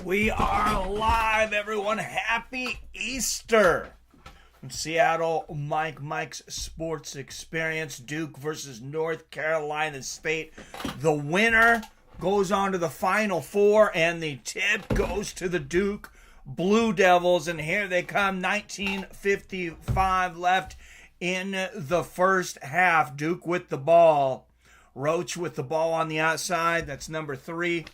We are live, everyone. Happy Easter. From Seattle, Mike's Sports Experience. Duke versus North Carolina State. The winner goes on to the Final Four, and the tip goes to the Duke Blue Devils. And here they come, 19:55 left in the first half. Duke with the ball. Roach with the ball on the outside. That's number 3.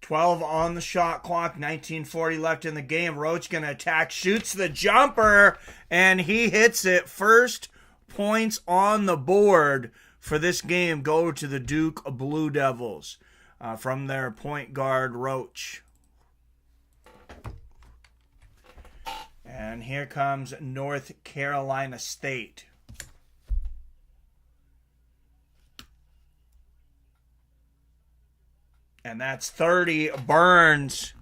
12 on the shot clock, 19:40 left in the game. Roach going to attack, shoots the jumper, and he hits it. First points on the board for this game go to the Duke Blue Devils from their point guard, Roach. And here comes North Carolina State. And that's 30. Burns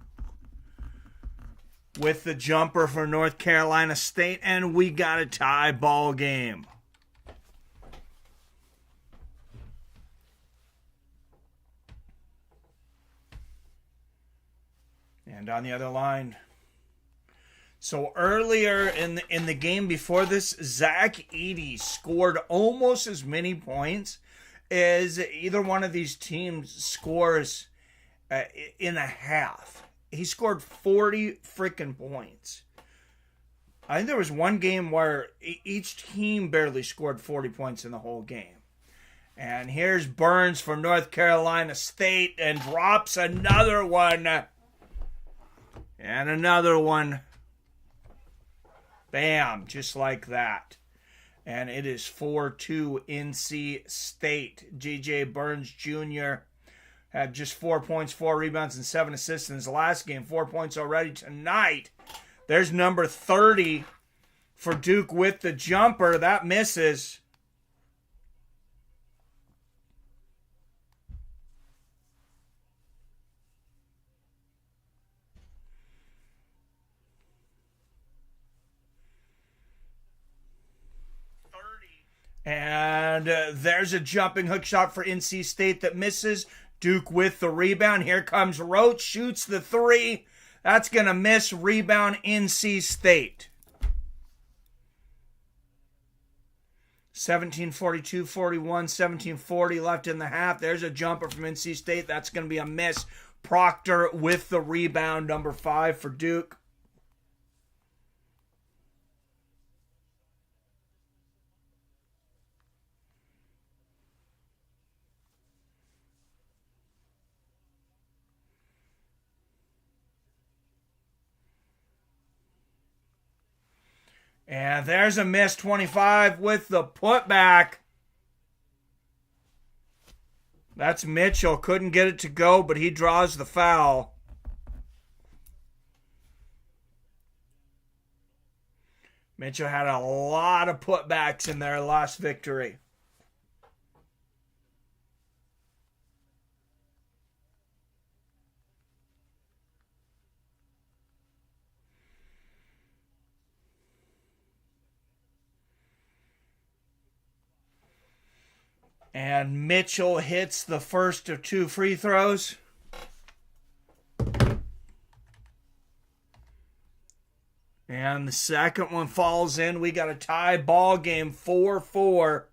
with the jumper for North Carolina State. And we got a tie ball game. And on the other line. So earlier in the game before this, Zach Edey scored almost as many points as either one of these teams scores in a half. He scored 40 freaking points. I think there was one game where each team barely scored 40 points in the whole game. And here's Burns from North Carolina State and drops another one. And another one. Bam, just like that. And it is 4-2 NC State. J.J. Burns Jr. had just 4 points, 4 rebounds, and 7 assists in his last game. 4 points already tonight. There's number 30 for Duke with the jumper. That misses. And there's a jumping hook shot for NC State that misses. Duke with the rebound. Here comes Roach. Shoots the 3. That's going to miss. Rebound NC State. 17:42-41. 17:40 left in the half. There's a jumper from NC State. That's going to be a miss. Proctor with the rebound. Number 5 for Duke. And there's a miss, 25 with the putback. That's Mitchell. Couldn't get it to go, but he draws the foul. Mitchell had a lot of putbacks in their last victory. And Mitchell hits the first of 2 free throws. And the second one falls in. We got a tie ball game, 4-4.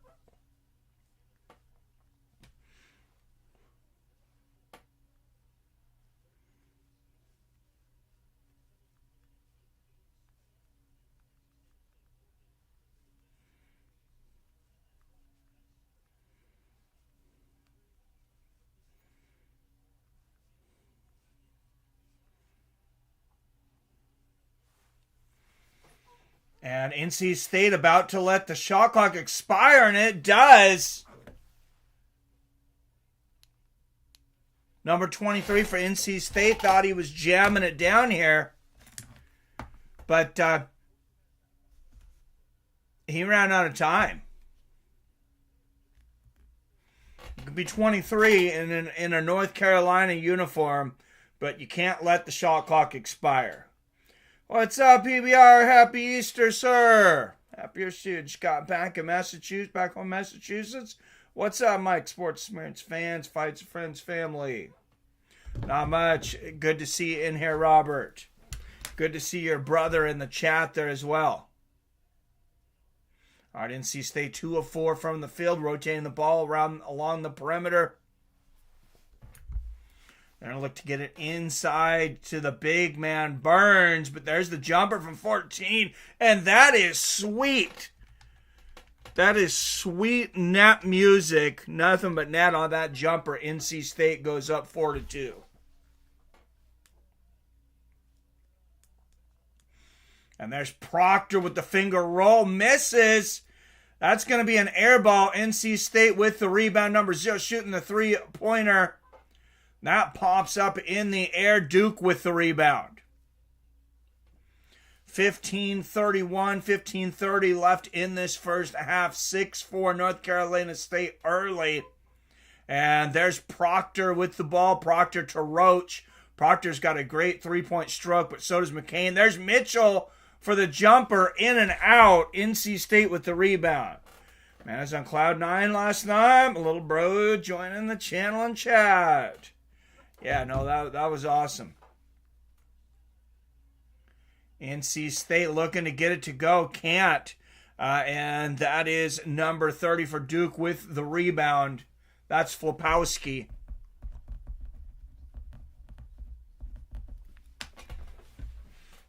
And NC State about to let the shot clock expire, and it does. Number 23 for NC State thought he was jamming it down here. But he ran out of time. You could be 23 in a North Carolina uniform, but you can't let the shot clock expire. What's up, PBR? Happy Easter, sir. Happy Easter. Just got back in Massachusetts, back home, Massachusetts. What's up, Mike? Sports Experience fans, fights, friends, family. Not much. Good to see you in here, Robert. Good to see your brother in the chat there as well. All right, NC State 2 of 4 from the field, rotating the ball around along the perimeter. They're going to look to get it inside to the big man, Burns, but there's the jumper from 14, and that is sweet. That is sweet net music. Nothing but net on that jumper. NC State goes up 4-2. And there's Proctor with the finger roll. Misses. That's going to be an air ball. NC State with the rebound. Number 0 shooting the three-pointer. That pops up in the air. Duke with the rebound. 15:31, 15:30 left in this first half. 6-4 North Carolina State early. And there's Proctor with the ball. Proctor to Roach. Proctor's got a great three-point stroke, but so does McCain. There's Mitchell for the jumper, in and out. NC State with the rebound. Man, I was on Cloud 9 last night. My little bro joining the channel and chat. Yeah, no, that was awesome. NC State looking to get it to go. Can't. And that is number 30 for Duke with the rebound. That's Flopowski.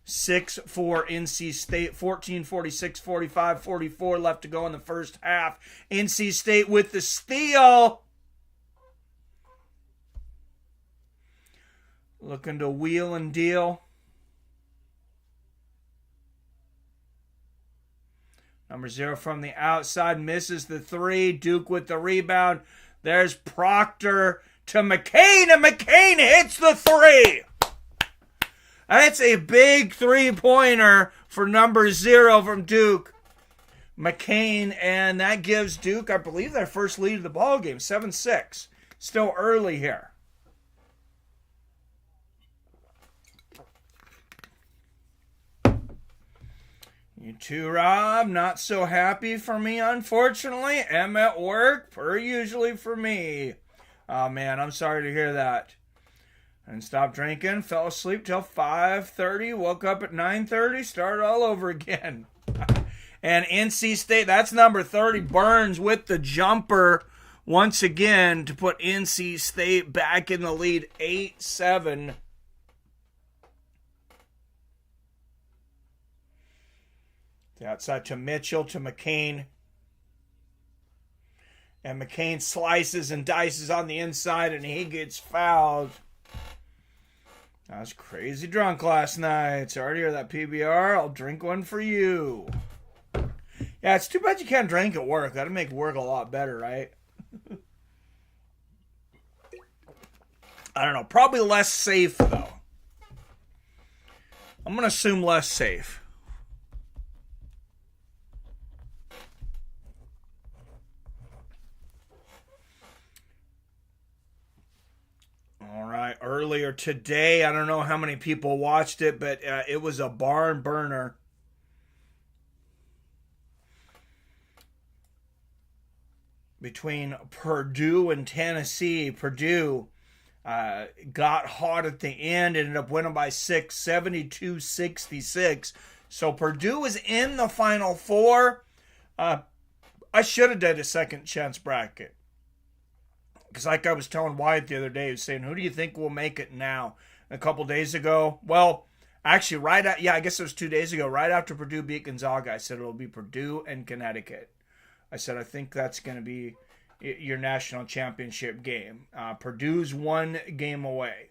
6-4 NC State, 14:46, 45, 44 left to go in the first half. NC State with the steal. Looking to wheel and deal. Number 0 from the outside misses the three. Duke with the rebound. There's Proctor to McCain, and McCain hits the three. That's a big three-pointer for number 0 from Duke, McCain, and that gives Duke, I believe, their first lead of the ball game, 7-6. Still early here. You too, Rob. Not so happy for me, unfortunately. Am at work, per usually for me. Oh, man, I'm sorry to hear that. And stopped drinking, fell asleep till 5:30, woke up at 9:30, started all over again. And NC State, that's number 30, Burns with the jumper once again to put NC State back in the lead, 8-7. The outside to Mitchell, to McCain. And McCain slices and dices on the inside, and he gets fouled. I was crazy drunk last night. Sorry to hear that, PBR. I'll drink one for you. Yeah, it's too bad you can't drink at work. That'd make work a lot better, right? I don't know. Probably less safe, though. I'm going to assume less safe. All right, earlier today, I don't know how many people watched it, but it was a barn burner. Between Purdue and Tennessee. Purdue got hot at the end, ended up winning by 6, 72-66. So Purdue is in the Final Four. I should have done a second chance bracket. Because like I was telling Wyatt the other day, he was saying, who do you think will make it now? And a couple days ago, well, actually, I guess it was 2 days ago, right after Purdue beat Gonzaga, I said it'll be Purdue and Connecticut. I said, I think that's going to be your national championship game. Purdue's 1 game away.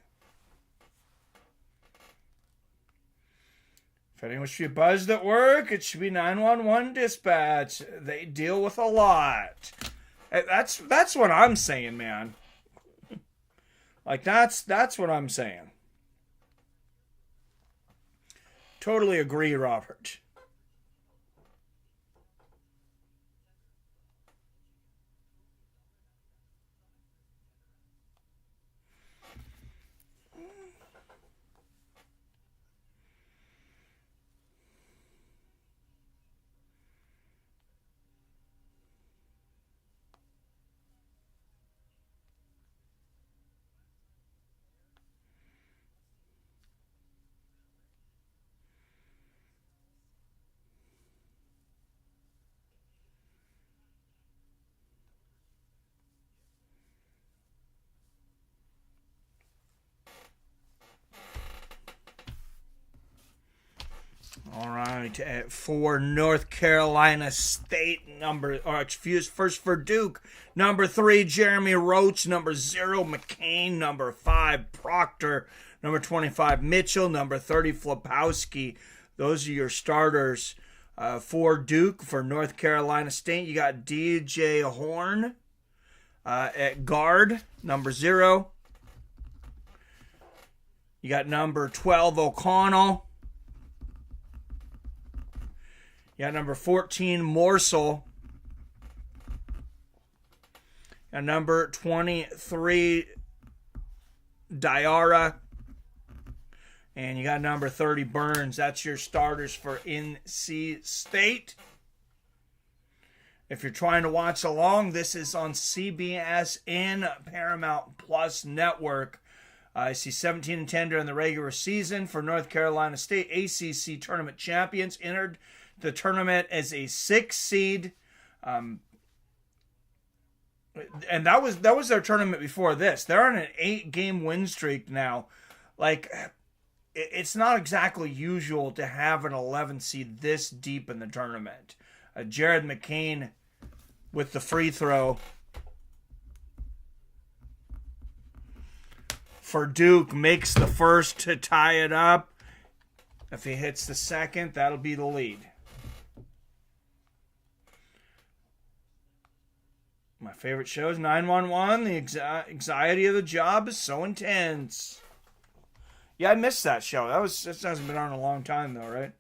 If anyone should be buzzed at work, it should be 911 dispatch. They deal with a lot. That's what I'm saying, man. Like, that's what I'm saying. Totally agree, Robert. right, for North Carolina State, first for Duke, number 3, Jeremy Roach, number 0, McCain, number 5, Proctor, number 25, Mitchell, number 30, Flapowski. Those are your starters for Duke. For North Carolina State, you got DJ Horn at guard, number 0. You got number 12, O'Connell. You got number 14, Morsel. And number 23, Diarra. And you got number 30, Burns. That's your starters for NC State. If you're trying to watch along, this is on CBS and Paramount Plus Network. I see 17-10 during the regular season for North Carolina State. ACC tournament champions entered the tournament as a 6 seed. And that was their tournament before this. They're on an 8-game win streak now. Like, it's not exactly usual to have an 11 seed this deep in the tournament. Jared McCain with the free throw for Duke makes the first to tie it up. If he hits the second, that'll be the lead. My favorite show is 911. The anxiety of the job is so intense. Yeah, I missed that show. That hasn't been on in a long time, though, right?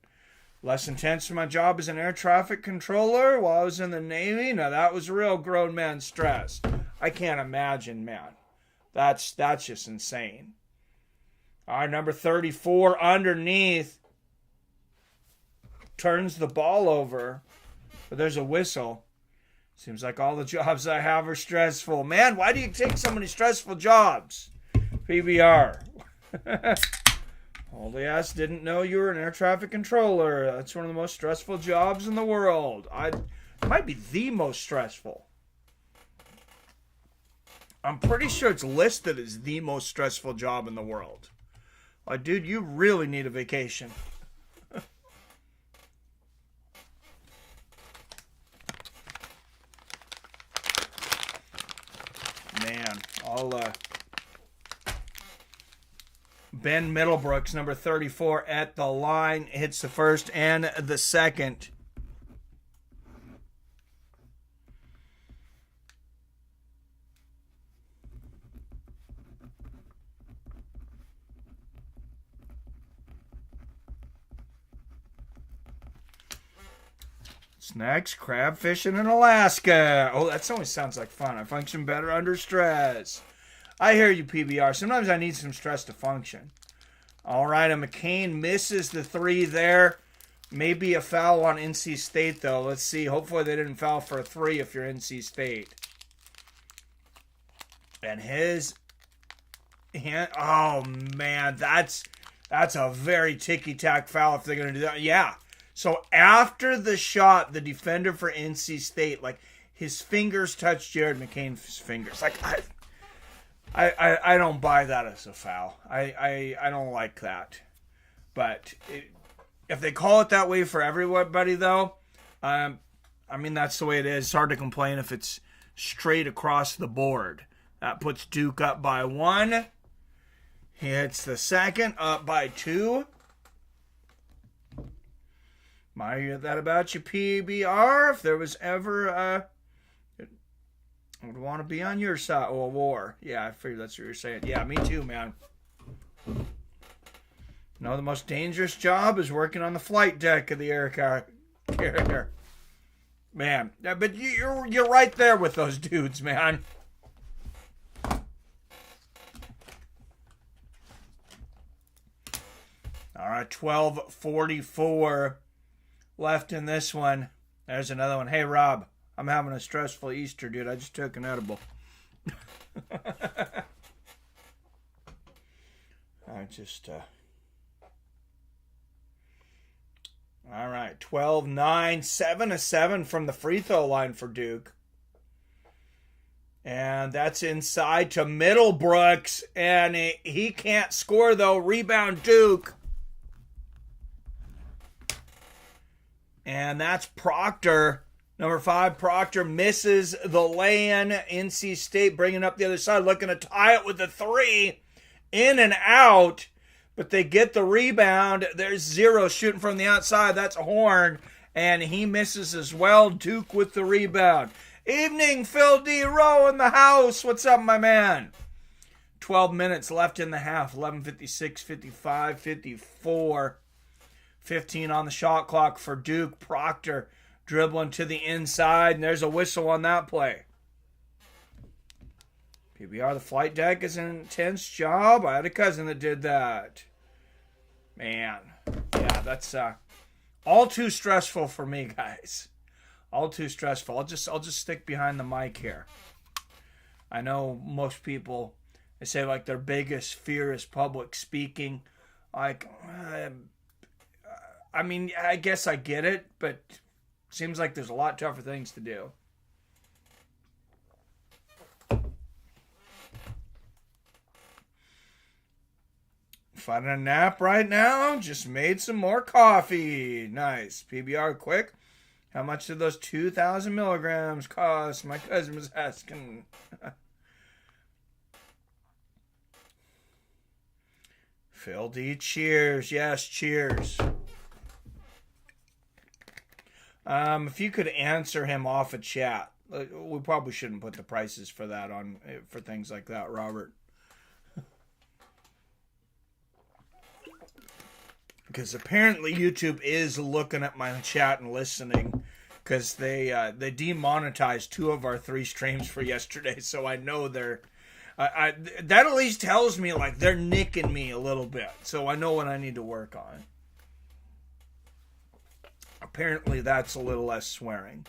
Less intense for my job as an air traffic controller while I was in the Navy. Now, that was real grown man stress. I can't imagine, man. That's just insane. All right, number 34 underneath turns the ball over, but there's a whistle. Seems like all the jobs I have are stressful. Man, why do you take so many stressful jobs? PBR. Holy ass didn't know you were an air traffic controller. That's one of the most stressful jobs in the world. It might be the most stressful. I'm pretty sure it's listed as the most stressful job in the world. Dude, you really need a vacation. Man, Ben Middlebrooks, number 34, at the line, hits the first and the second. Next, crab fishing in Alaska. Oh, that always sounds like fun. I function better under stress. I hear you, PBR. Sometimes I need some stress to function. All right, and McCain misses the 3 there. Maybe a foul on NC State, though. Let's see. Hopefully they didn't foul for a 3 if you're NC State. And his hand. Oh, man. That's a very ticky-tack foul if they're going to do that. Yeah. So after the shot, the defender for NC State, like, his fingers touched Jared McCain's fingers. Like, I don't buy that as a foul. I don't like that. But if they call it that way for everybody, though, I mean, that's the way it is. It's hard to complain if it's straight across the board. That puts Duke up by 1. He hits the second, up by 2. Might hear that about you, PBR. If there was ever, I would want to be on your side. Oh, war. Yeah, I figured that's what you're saying. Yeah, me too, man. No, the most dangerous job is working on the flight deck of the air carrier. Man, yeah, but you're right there with those dudes, man. All right, 12:44 left in this one. There's another one. Hey, Rob, I'm having a stressful Easter, dude. I just took an edible. All right, 12-9, 7-7 from the free throw line for Duke. And that's inside to Middlebrooks. And he can't score, though. Rebound, Duke. And that's Proctor. Number 5, Proctor misses the lay-in. NC State bringing up the other side, looking to tie it with the 3. In and out, but they get the rebound. There's 0 shooting from the outside. That's Horn, and he misses as well. Duke with the rebound. Evening, Phil D. Rowe in the house. What's up, my man? 12 minutes left in the half. 11:56, 55, 54. 15 on the shot clock for Duke. Proctor dribbling to the inside, and there's a whistle on that play. PBR, the flight deck is an intense job. I had a cousin that did that. Man, yeah, that's all too stressful for me, guys. All too stressful. I'll just stick behind the mic here. I know most people, they say like their biggest fear is public speaking. Like, I mean, I guess I get it, but seems like there's a lot tougher things to do. Finding a nap right now. Just made some more coffee. Nice. PBR quick. How much did those 2,000 milligrams cost? My cousin was asking. Phil D, cheers. Yes, cheers. If you could answer him off a chat. We probably shouldn't put the prices for that on, for things like that, Robert. Because apparently YouTube is looking at my chat and listening, because they demonetized 2 of our 3 streams for yesterday, so I know they're that at least tells me like they're nicking me a little bit, so I know what I need to work on. Apparently that's a little less swearing.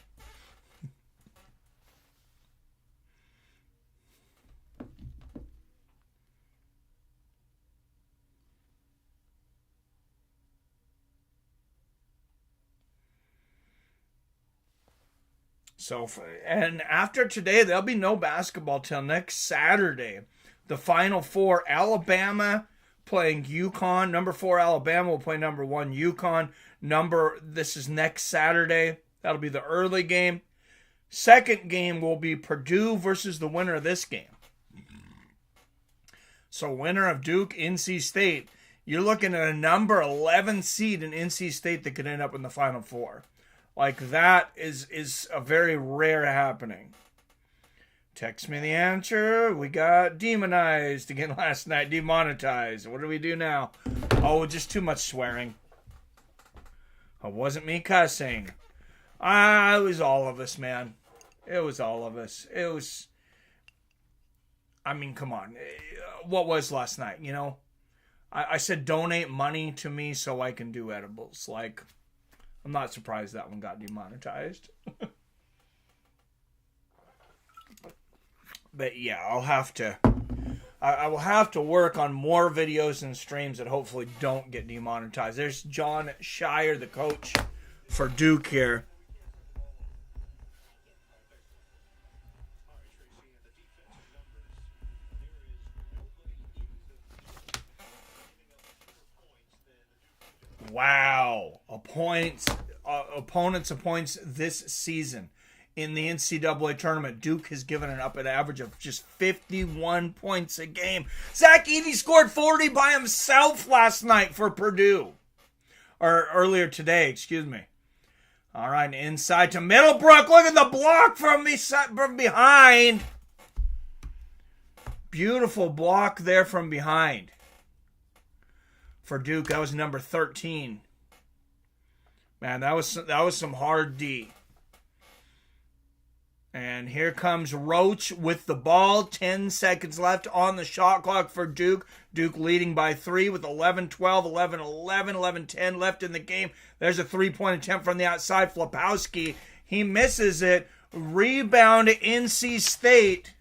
So, and after today, there'll be no basketball till next Saturday. The Final Four, Alabama playing UConn. Number 4 Alabama will play number 1 UConn. This is next Saturday. That'll be the early game. Second game will be Purdue versus the winner of this game. So winner of Duke, NC State. You're looking at a number 11 seed in NC State that could end up in the Final Four. Like, that is a very rare happening. Text me the answer. We got demonized again last night. Demonetized. What do we do now? Oh, just too much swearing. It wasn't me cussing. It was all of us, man. It was all of us. It was... I mean, come on. What was last night, you know? I said donate money to me so I can do edibles. Like... I'm not surprised that one got demonetized. But yeah, I will have to work on more videos and streams that hopefully don't get demonetized. There's John Shire, the coach for Duke here. Wow. Opponents of points this season in the NCAA tournament. Duke has given it up an average of just 51 points a game. Zach Edey scored 40 by himself last night for Purdue. Or earlier today, excuse me. All right, inside to Middlebrook. Look at the block from behind. Beautiful block there from behind. For Duke, that was number 13. Man, that was some hard D. And here comes Roach with the ball. 10 seconds left on the shot clock for Duke. Duke leading by 3 with 11-12, 11-11, 11-10 left in the game. There's a 3-point attempt from the outside. Flapowski, he misses it. Rebound to NC State.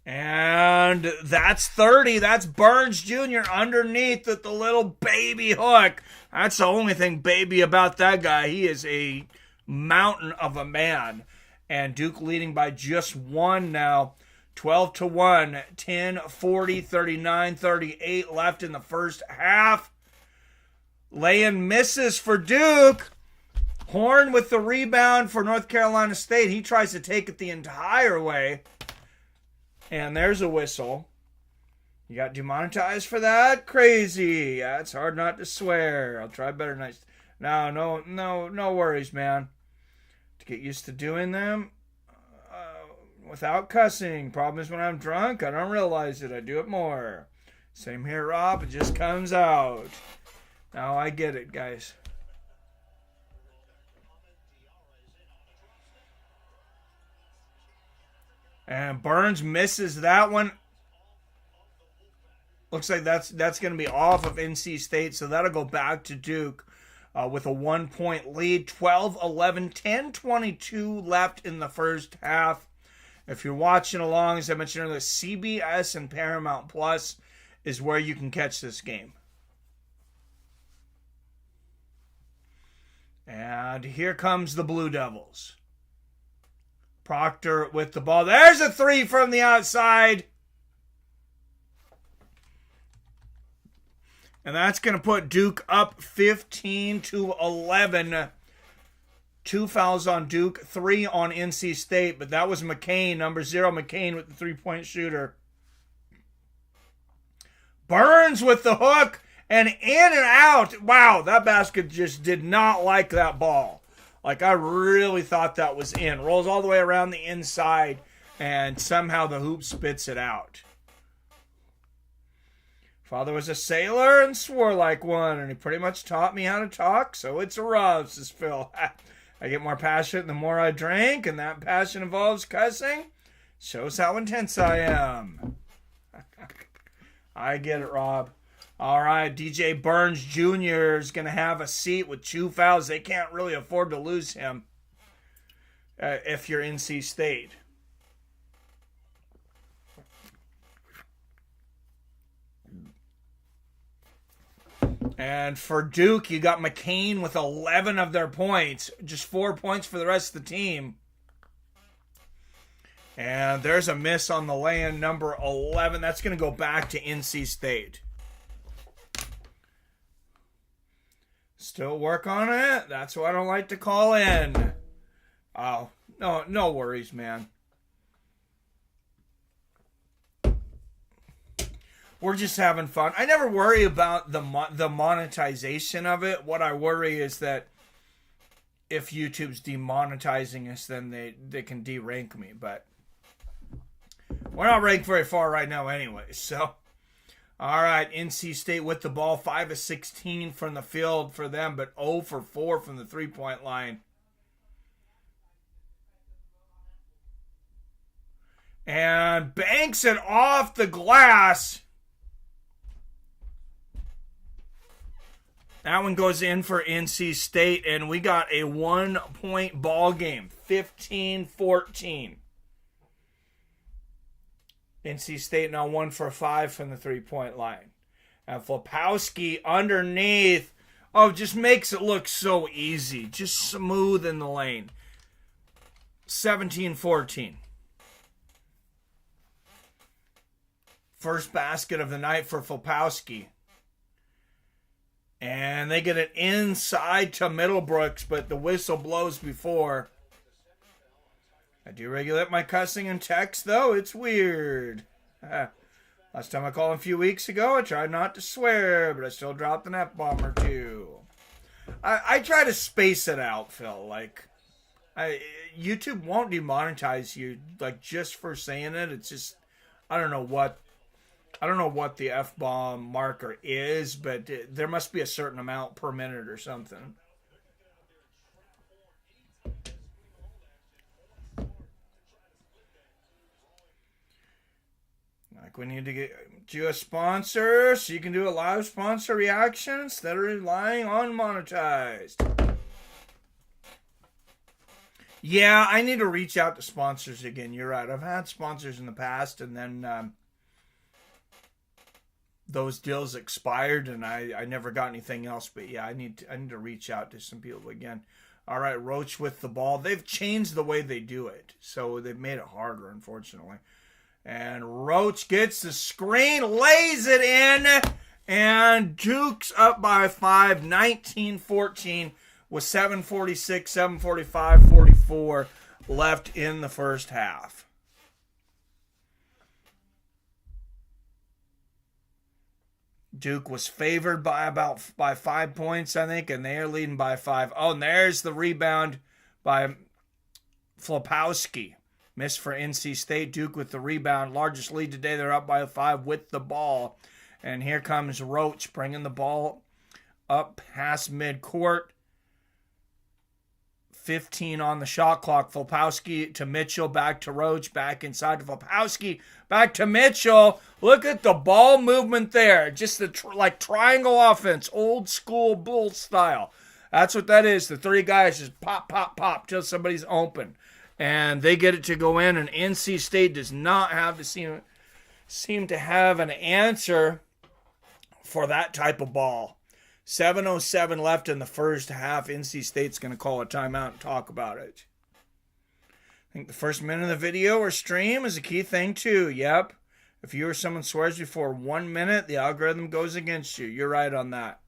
And that's 30. That's Burns Jr. underneath with the little baby hook. That's the only thing baby about that guy. He is a mountain of a man. And Duke leading by just 1 now. 12 to 1, 10, 40, 39, 38 left in the first half. Laying misses for Duke. Horn with the rebound for North Carolina State. He tries to take it the entire way. And there's a whistle. You got demonetized for that? Crazy. Yeah, it's hard not to swear. I'll try better next. No worries, man. To get used to doing them without cussing. Problem is when I'm drunk, I don't realize it. I do it more. Same here, Rob. It just comes out. Now I get it, guys. And Burns misses that one. Looks like that's going to be off of NC State, so that'll go back to Duke with a 1-point lead. 12-11, 10-22 left in the first half. If you're watching along, as I mentioned earlier, CBS and Paramount Plus is where you can catch this game. And here comes the Blue Devils. Proctor with the ball. There's a three from the outside. And that's going to put Duke up 15-11. 2 fouls on Duke, 3 on NC State. But that was McCain, number 0, McCain with the three-point shooter. Burns with the hook. And in and out. Wow, that basket just did not like that ball. Like, I really thought that was in. Rolls all the way around the inside, and somehow the hoop spits it out. Father was a sailor and swore like one, and he pretty much taught me how to talk, so it's a rub, says Phil. I get more passionate the more I drink, and that passion involves cussing. Shows how intense I am. I get it, Rob. All right, DJ Burns Jr. is going to have a seat with 2 fouls. They can't really afford to lose him if you're NC State. And for Duke, you got McCain with 11 of their points. Just 4 points for the rest of the team. And there's a miss on the lay-in, number 11. That's going to go back to NC State. Still work on it. That's why I don't like to call in. Oh, no worries, man. We're just having fun. I never worry about the monetization of it. What I worry is that if YouTube's demonetizing us, then they can derank me. But we're not ranked very far right now anyway, so... All right, NC State with the ball, 5 of 16 from the field for them, but 0 for 4 from the three-point line. And banks it off the glass. That one goes in for NC State, and we got a 1-point ball game, 15-14. NC State now 1 for 5 from the three-point line. And Flapowski underneath. Oh, just makes it look so easy. Just smooth in the lane. 17-14. First basket of the night for Flapowski. And they get it inside to Middlebrooks, but the whistle blows before. I do regulate my cussing in text, though. It's weird. Last time I called a few weeks ago, I tried not to swear, but I still dropped an F-bomb or two. I try to space it out, Phil. Like, YouTube won't demonetize you, like, just for saying it. It's just, I don't know what the F-bomb marker is, but there must be a certain amount per minute or something. We need to get you a sponsor so you can do a live sponsor reaction instead of relying on monetized. Yeah, I need to reach out to sponsors again. You're right. I've had sponsors in the past, and then those deals expired, and I never got anything else. But yeah, I need to reach out to some people again. All right, Roach with the ball. They've changed the way they do it, so they've made it harder, unfortunately. And Roach gets the screen, lays it in, and Duke's up by 5, 19-14 with 7:46, 7:45, 44 left in the first half. Duke was favored by 5 points, I think, and they are leading by 5. Oh, and there's the rebound by Flopowski. Missed for NC State. Duke with the rebound. Largest lead today. They're up by 5 with the ball. And here comes Roach bringing the ball up past midcourt. 15 on the shot clock. Flopowski to Mitchell. Back to Roach. Back inside to Flopowski. Back to Mitchell. Look at the ball movement there. Just the like triangle offense. Old school Bull style. That's what that is. The three guys just pop, pop, pop till somebody's open. And they get it to go in, and NC State does not have to seem to have an answer for that type of ball. 7:07 left in the first half. NC State's going to call a timeout and talk about it. I think the first minute of the video or stream is a key thing too. Yep. If you or someone swears before 1 minute, the algorithm goes against you. You're right on that.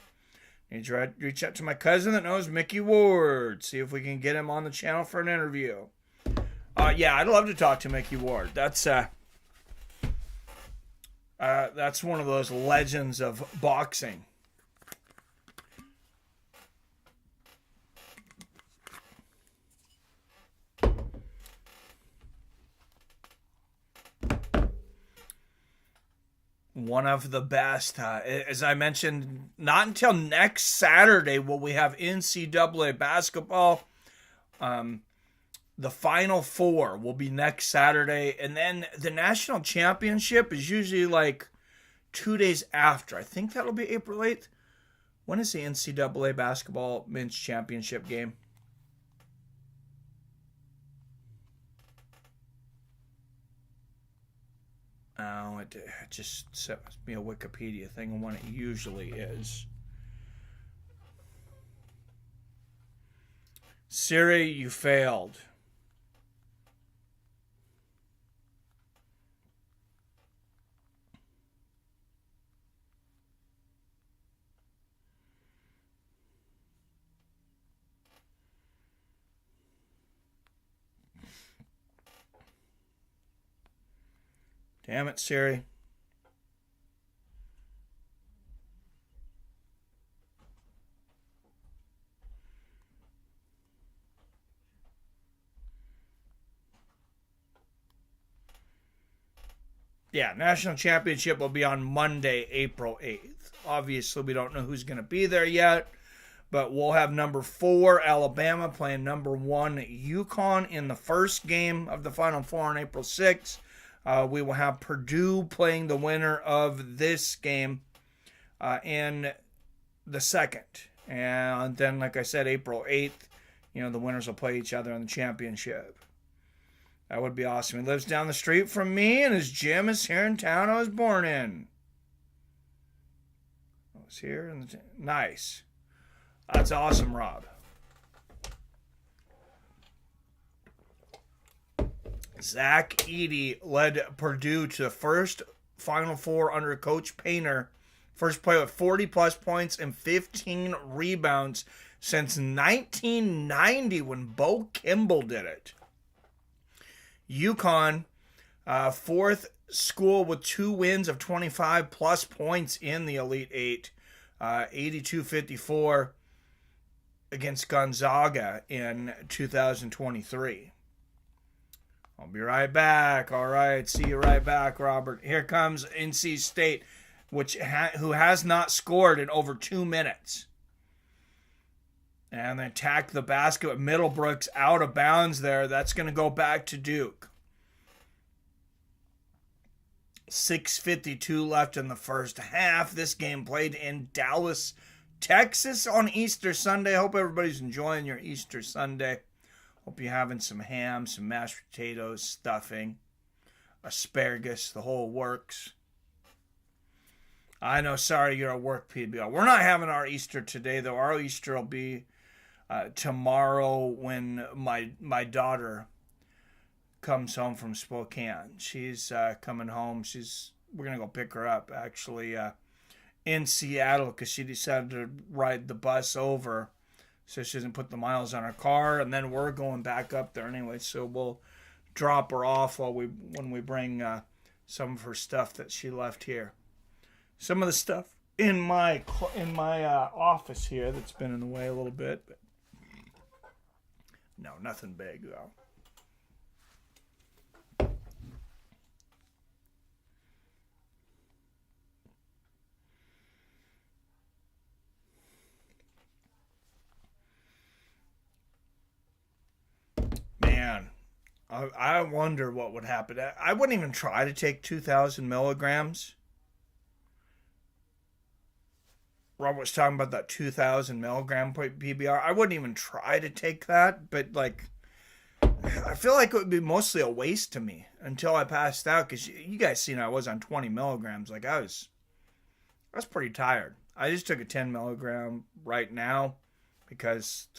Need to reach out to my cousin that knows Mickey Ward. See if we can get him on the channel for an interview. Yeah, I'd love to talk to Mickey Ward. That's one of those legends of boxing. One of the best. As I mentioned, not until next Saturday will we have NCAA basketball. The Final Four will be next Saturday. And then the national championship is usually like 2 days after. I think that'll be April 8th. When is the NCAA basketball men's championship game? Oh, it just sent me a Wikipedia thing on when it usually is. Siri, you failed. Damn it, Siri. Yeah, national championship will be on Monday, April 8th. Obviously, we don't know who's going to be there yet, but we'll have number 4, Alabama, playing number 1, UConn in the first game of the Final Four on April 6th. We will have Purdue playing the winner of this game in the second. And then, like I said, April 8th, the winners will play each other in the championship. That would be awesome. He lives down the street from me, and his gym is here in town I was born in. I was here. Nice. That's awesome, Rob. Zach Edey led Purdue to the first Final Four under Coach Painter. First play with 40-plus points and 15 rebounds since 1990 when Bo Kimball did it. UConn, fourth school with 2 wins of 25-plus points in the Elite Eight. 82-54 against Gonzaga in 2023. I'll be right back. All right, see you right back, Robert. Here comes NC State, who has not scored in over 2 minutes. And they attack the basket. Middlebrooks out of bounds there. That's going to go back to Duke. 6:52 left in the first half. This game played in Dallas, Texas on Easter Sunday. Hope everybody's enjoying your Easter Sunday. Hope you're having some ham, some mashed potatoes, stuffing, asparagus, the whole works. I know, sorry, you're at work, PBL. We're not having our Easter today, though. Our Easter will be tomorrow when my daughter comes home from Spokane. She's coming home. We're going to go pick her up, actually, in Seattle, because she decided to ride the bus over so she doesn't put the miles on her car. And then we're going back up there anyway, so we'll drop her off when we bring some of her stuff that she left here. Some of the stuff in my office here that's been in the way a little bit, but no, nothing big though. Man, I wonder what would happen. I wouldn't even try to take 2,000 milligrams. Robert was talking about that 2,000 milligram PBR. I wouldn't even try to take that, but like, I feel like it would be mostly a waste to me until I passed out. Because you guys seen I was on 20 milligrams. Like I was pretty tired. I just took a 10 milligram right now because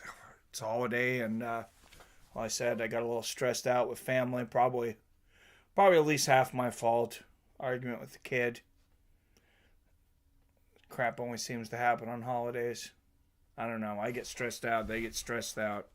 it's a holiday and well, I said I got a little stressed out with family. Probably at least half my fault. Argument with the kid. Crap only seems to happen on holidays. I don't know. I get stressed out. They get stressed out.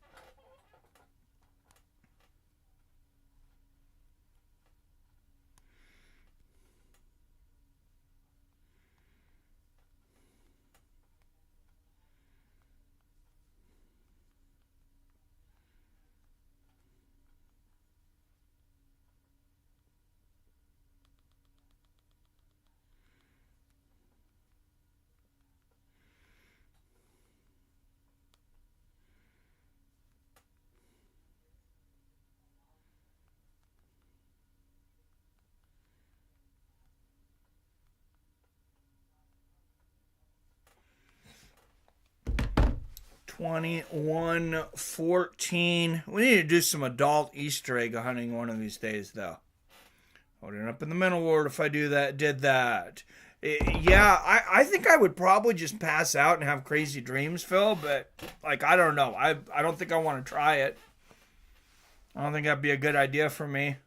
$21.14. We need to do some adult Easter egg hunting one of these days, though. I would end up in the mental ward if I did that. Yeah, I think I would probably just pass out and have crazy dreams, Phil, but, like, I don't know. I don't think I want to try it. I don't think that'd be a good idea for me.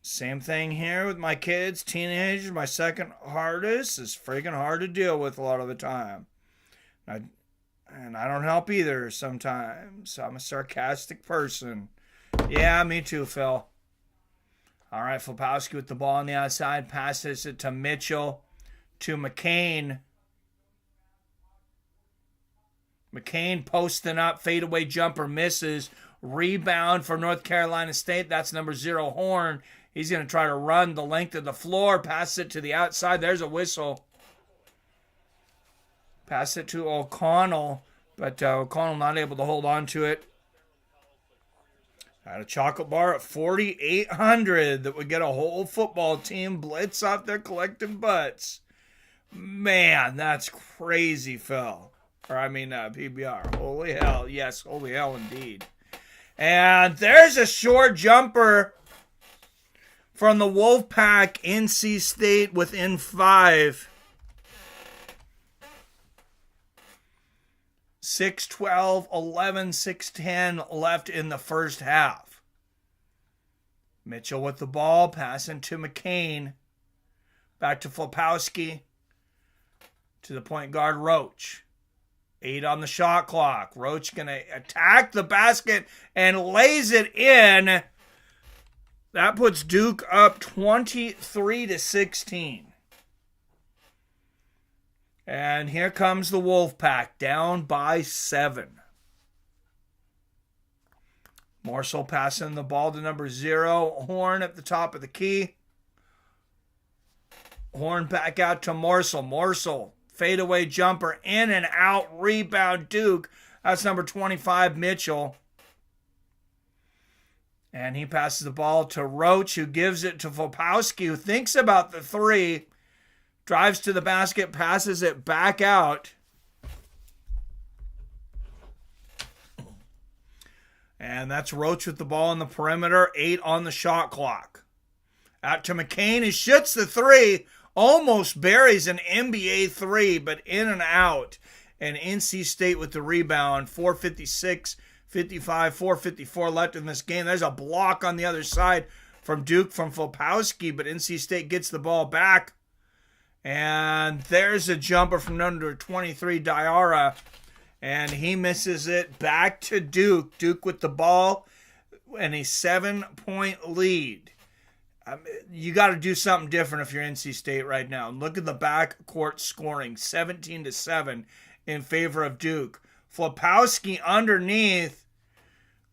Same thing here with my kids, teenagers. My second hardest is freaking hard to deal with a lot of the time. And I don't help either sometimes. I'm a sarcastic person. Yeah, me too, Phil. All right, Flapowski with the ball on the outside. Passes it to Mitchell. To McCain. McCain posting up. Fadeaway jumper misses. Rebound for North Carolina State. That's number 0, Horn. He's going to try to run the length of the floor. Pass it to the outside. There's a whistle. Pass it to O'Connell. But O'Connell not able to hold on to it. Got a chocolate bar at 4,800 that would get a whole football team blitz off their collective butts. Man, that's crazy, Phil. PBR. Holy hell. Yes, holy hell indeed. And there's a short jumper from the Wolfpack. NC State within 5. 6-12, 11, 6-10 left in the first half. Mitchell with the ball, passing to McCain. Back to Flapowski. To the point guard, Roach. 8 on the shot clock. Roach going to attack the basket and lays it in. That puts Duke up 23-16. And here comes the Wolfpack, down by 7. Morsel passing the ball to number 0. Horn at the top of the key. Horn back out to Morsel. Morsel, fadeaway jumper, in and out, rebound Duke. That's number 25, Mitchell. And he passes the ball to Roach, who gives it to Flapowski, who thinks about the 3. Drives to the basket, passes it back out. And that's Roach with the ball on the perimeter. 8 on the shot clock. Out to McCain. He shoots the 3. Almost buries an NBA 3, but in and out. And NC State with the rebound. 4:56, 4:54 left in this game. There's a block on the other side from Duke from Filipowski, but NC State gets the ball back. And there's a jumper from number 23, Diarra, and he misses it. Back to Duke. Duke with the ball and a 7-point lead. You got to do something different if you're NC State right now. Look at the backcourt scoring, 17-7 in favor of Duke. Filipowski underneath,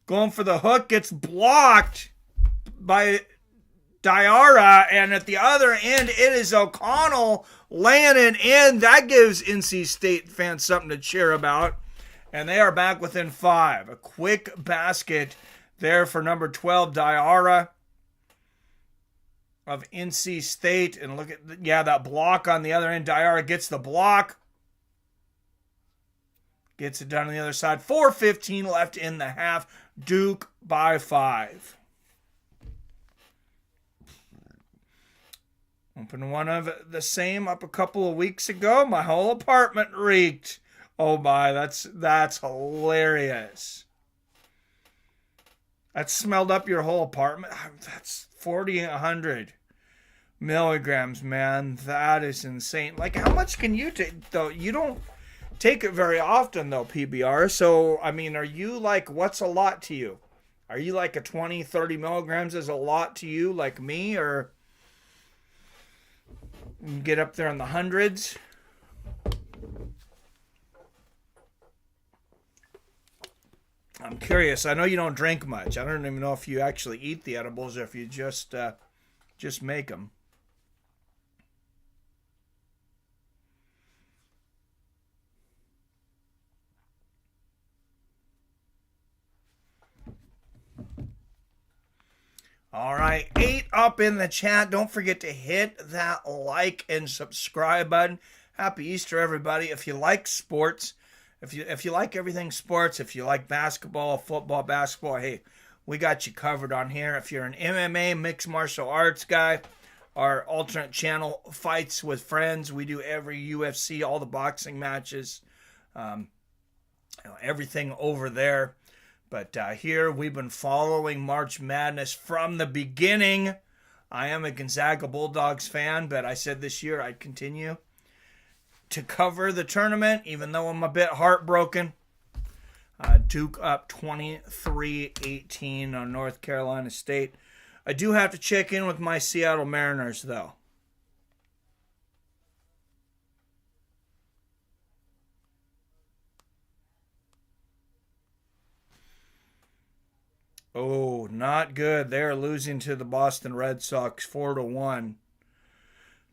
going for the hook, gets blocked by Diarra, and at the other end, it is O'Connell laying it in. That gives NC State fans something to cheer about, and they are back within 5. A quick basket there for number 12, Diarra of NC State, and look at that block on the other end. Diarra gets the block. Gets it done on the other side. 4:15 left in the half. Duke by 5. Opened one of the same up a couple of weeks ago. My whole apartment reeked. Oh my, that's hilarious. That smelled up your whole apartment. That's 4,100 milligrams, man. That is insane. Like, how much can you take, though? You don't take it very often, though, PBR. So, I mean, are you like, what's a lot to you? Are you like a 20, 30 milligrams is a lot to you, like me? Or you get up there in the hundreds? I'm curious. I know you don't drink much. I don't even know if you actually eat the edibles or if you just make them. All right, 8 up in the chat. Don't forget to hit that like and subscribe button. Happy Easter, everybody. If you like sports, if you like everything sports, if you like basketball, football, basketball, hey, we got you covered on here. If you're an MMA, mixed martial arts guy, our alternate channel, Fights with Friends, we do every UFC, all the boxing matches, everything over there. But here we've been following March Madness from the beginning. I am a Gonzaga Bulldogs fan, but I said this year I'd continue to cover the tournament, even though I'm a bit heartbroken. Duke up 23-18 on North Carolina State. I do have to check in with my Seattle Mariners, though. Oh, not good. They're losing to the Boston Red Sox 4-1.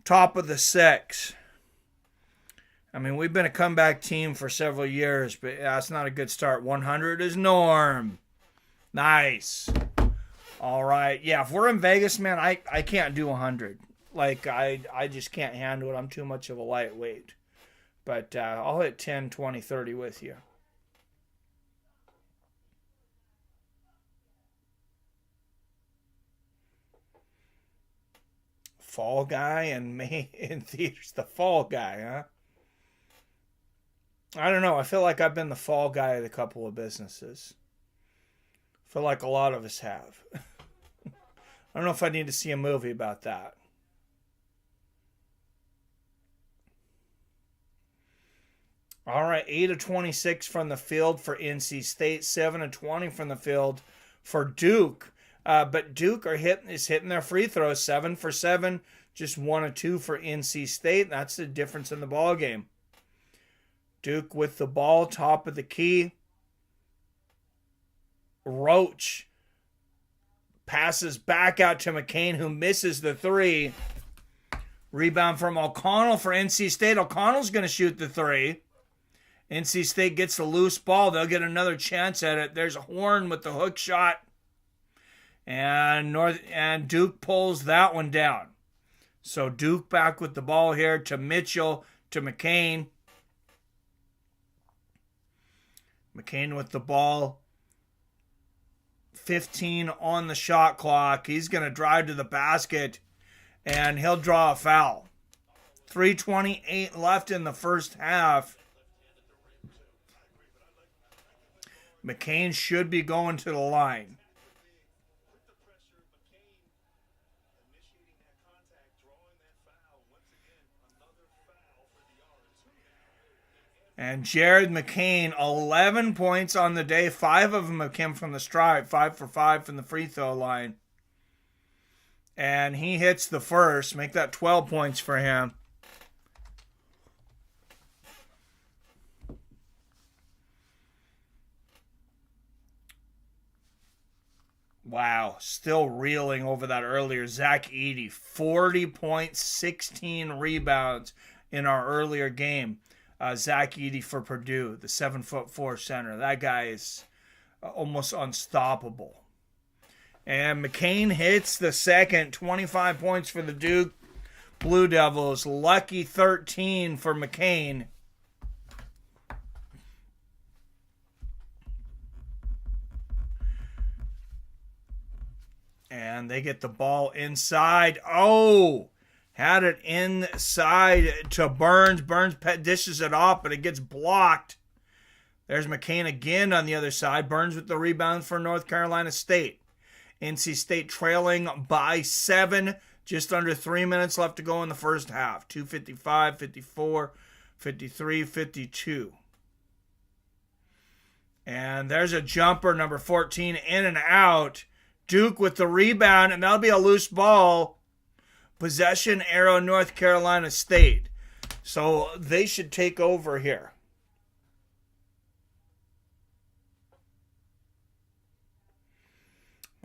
Top of the 6. I mean, we've been a comeback team for several years, but that's not a good start. 100 is norm. Nice. All right. Yeah, if we're in Vegas, man, I can't do 100. Like, I just can't handle it. I'm too much of a lightweight. But I'll hit 10, 20, 30 with you. Fall Guy and May in theaters. The Fall Guy, huh? I don't know. I feel like I've been the fall guy at a couple of businesses. I feel like a lot of us have. I don't know if I need to see a movie about that. All right, 8 of 26 from the field for NC State, 7 of 20 from the field for Duke. But Duke is hitting their free throws, 7 for 7, just 1 of 2 for NC State. That's the difference in the ball game. Duke with the ball, top of the key. Roach passes back out to McCain, who misses the 3. Rebound from O'Connell for NC State. O'Connell's going to shoot the 3. NC State gets the loose ball. They'll get another chance at it. There's a Horn with the hook shot. And Duke pulls that one down. So Duke back with the ball here to Mitchell, to McCain. McCain with the ball. 15 on the shot clock. He's going to drive to the basket, and he'll draw a foul. 3:28 left in the first half. McCain should be going to the line. And Jared McCain, 11 points on the day. 5 of them have come from the stripe. 5 for 5 from the free throw line. And he hits the first. Make that 12 points for him. Wow, still reeling over that earlier. Zach Edey, 40 points, 16 rebounds in our earlier game. Zach Edey for Purdue, the 7'4" center. That guy is almost unstoppable. And McCain hits the second, 25 points for the Duke Blue Devils. Lucky 13 for McCain. And they get the ball inside. Oh! Had it inside to Burns. Burns dishes it off, but it gets blocked. There's McCain again on the other side. Burns with the rebound for North Carolina State. NC State trailing by 7. Just under 3 minutes left to go in the first half. 2:55, 54, 53, 52. And there's a jumper, number 14, in and out. Duke with the rebound, and that'll be a loose ball. Possession arrow, North Carolina State. So they should take over here.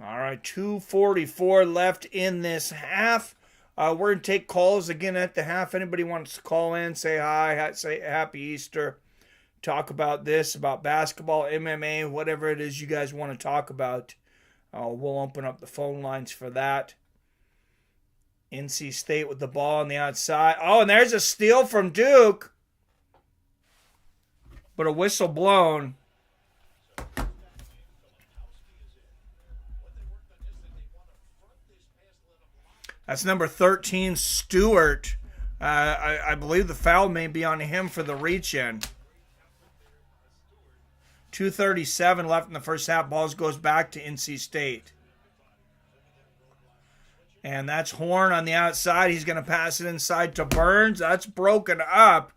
All right, 2:44 left in this half. We're going to take calls again at the half. Anybody wants to call in, say hi, say happy Easter, talk about this, about basketball, MMA, whatever it is you guys want to talk about. We'll open up the phone lines for that. NC State with the ball on the outside. Oh, and there's a steal from Duke. But a whistle blown. That's number 13, Stewart. I believe the foul may be on him for the reach-in. 2:37 left in the first half. Balls goes back to NC State. And that's Horn on the outside. He's going to pass it inside to Burns. That's broken up.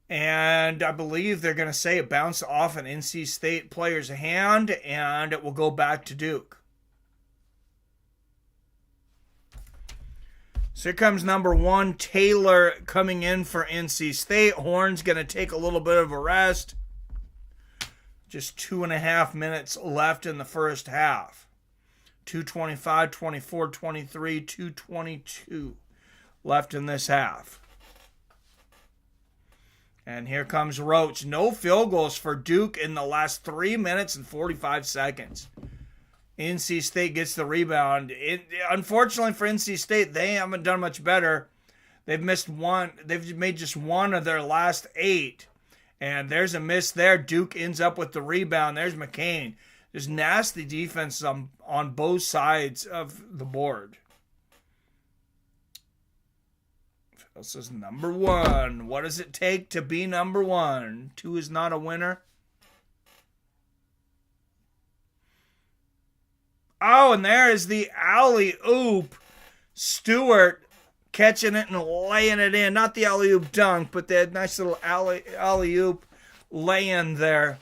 And I believe they're going to say it bounced off an NC State player's hand, and it will go back to Duke. So here comes number 1, Taylor, coming in for NC State. Horn's going to take a little bit of a rest. Just 2.5 minutes left in the first half. 2:25, 24, 23, 2:22 left in this half. And here comes Roach. No field goals for Duke in the last 3 minutes and 45 seconds. NC State gets the rebound. Unfortunately for NC State, they haven't done much better. They've missed one. They've made just one of their last 8. And there's a miss there. Duke ends up with the rebound. There's McCain. There's nasty defense on both sides of the board. This is number 1. What does it take to be number 1? 2 is not a winner. Oh, and there is the alley-oop. Stewart catching it and laying it in. Not the alley-oop dunk, but the nice little alley-oop lay-in there.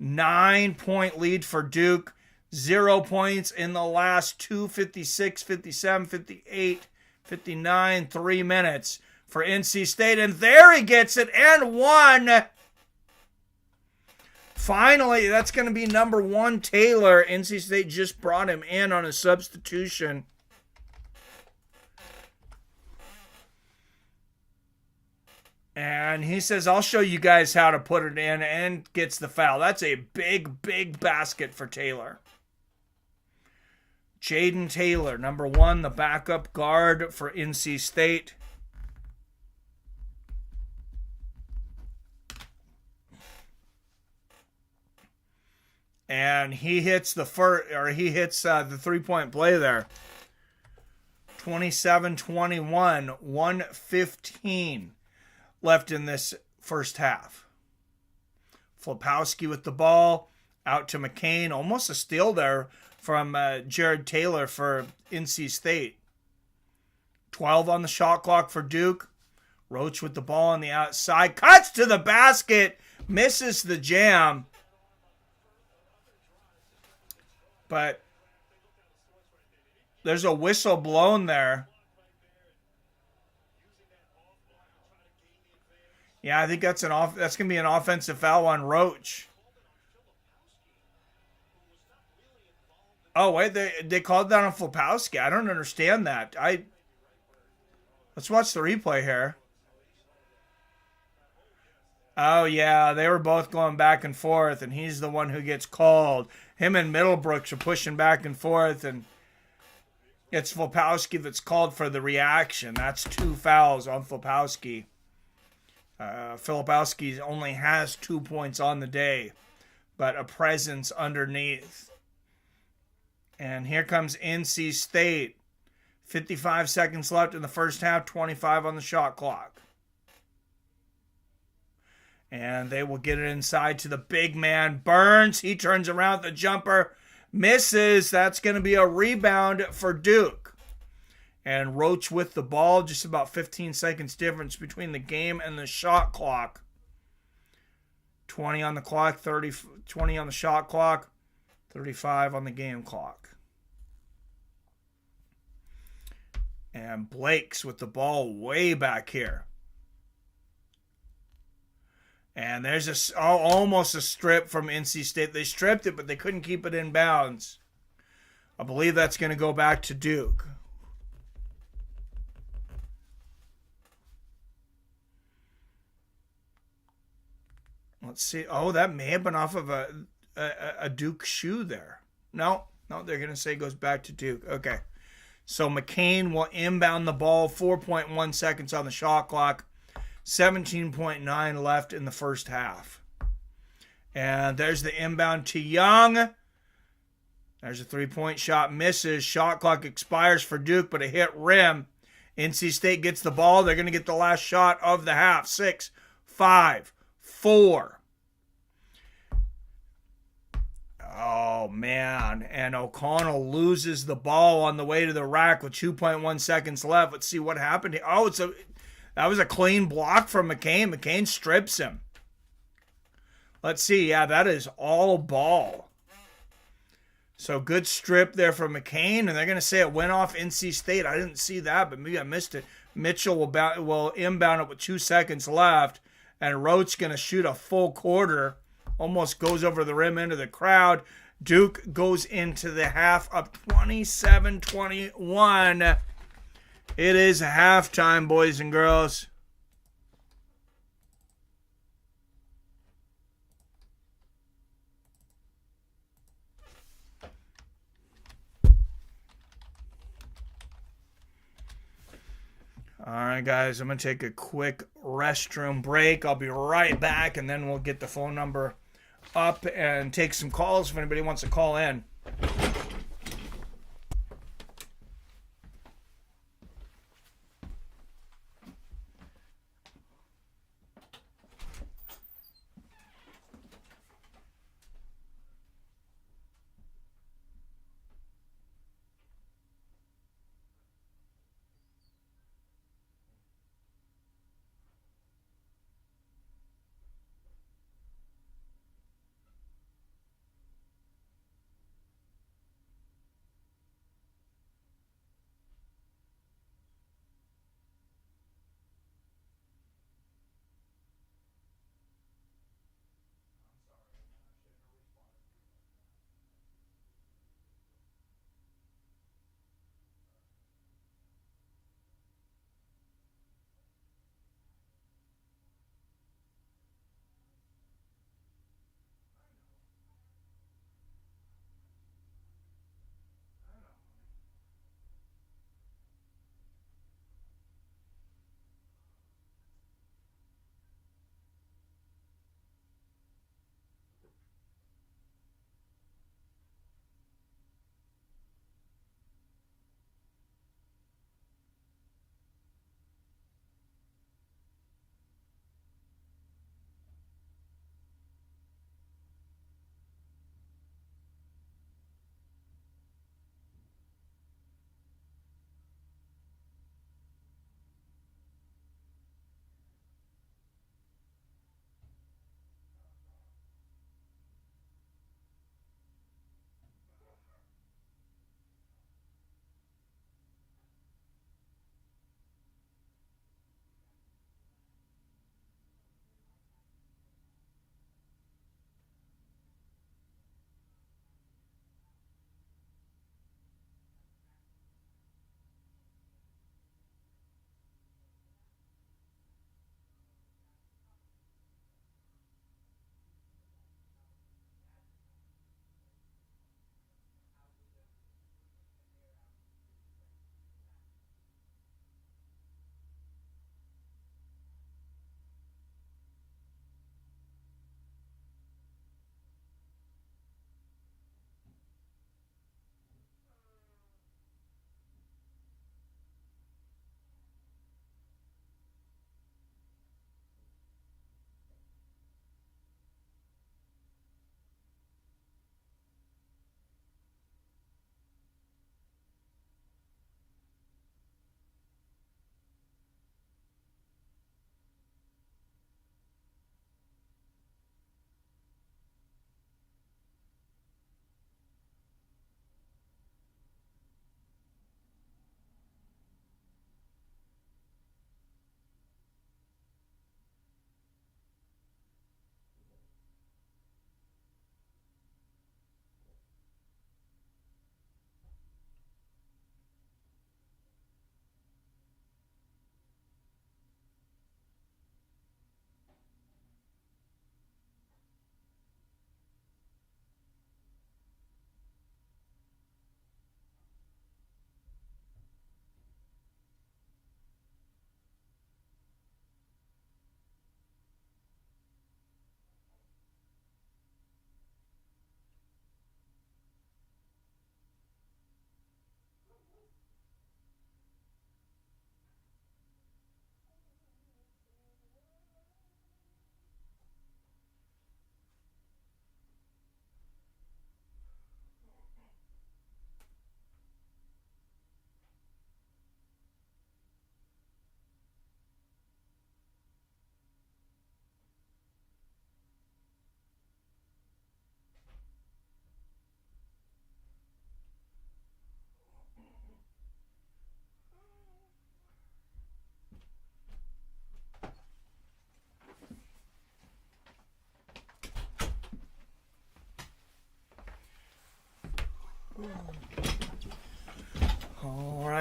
9-point lead for Duke. 0 points in the last 2, 56, 57, 58, 59, 3 minutes for NC State. And there he gets it, and 1. Finally, that's going to be number 1, Taylor. NC State just brought him in on a substitution. And he says, I'll show you guys how to put it in, and gets the foul. That's a big, big basket for Taylor. Jaden Taylor, number 1, the backup guard for NC State. And he hits the 3-point play there. 27-21, 1:15 left in this first half. Flipowski with the ball. Out to McCain. Almost a steal there from Jared Taylor for NC State. 12 on the shot clock for Duke. Roach with the ball on the outside. Cuts to the basket. Misses the jam. But there's a whistle blown there. Yeah, I think that's that's going to be an offensive foul on Roach. Oh, wait, they called that on Flipowski. I don't understand that. Let's watch the replay here. Oh, yeah, they were both going back and forth, and he's the one who gets called. Him and Middlebrooks are pushing back and forth, and it's Flipowski that's called for the reaction. That's 2 fouls on Flipowski. Filipowski only has 2 points on the day, but a presence underneath. And here comes NC State. 55 seconds left in the first half, 25 on the shot clock. And they will get it inside to the big man, Burns. He turns around the jumper, misses. That's going to be a rebound for Duke. And Roach with the ball, just about 15 seconds difference between the game and the shot clock. 20 on the clock, 20 on the shot clock, 35 on the game clock. And Blake's with the ball way back here. And there's almost a strip from NC State. They stripped it, but they couldn't keep it in bounds. I believe that's going to go back to Duke. Let's see. Oh, that may have been off of a Duke shoe there. No, they're going to say it goes back to Duke. Okay. So McCain will inbound the ball. 4.1 seconds on the shot clock. 17.9 left in the first half. And there's the inbound to Young. There's a 3-point shot. Misses. Shot clock expires for Duke, but a hit rim. NC State gets the ball. They're going to get the last shot of the half. 6, 5, 4. Oh, man. And O'Connell loses the ball on the way to the rack with 2.1 seconds left. Let's see what happened here. Oh, that was a clean block from McCain. McCain strips him. Let's see. Yeah, that is all ball. So good strip there from McCain. And they're going to say it went off NC State. I didn't see that, but maybe I missed it. Mitchell will inbound it with 2 seconds left. And Roach going to shoot a full quarter. Almost goes over the rim into the crowd. Duke goes into the half up 27-21. It is halftime, boys and girls. All right, guys, I'm going to take a quick restroom break. I'll be right back, and then we'll get the phone number up and take some calls if anybody wants to call in.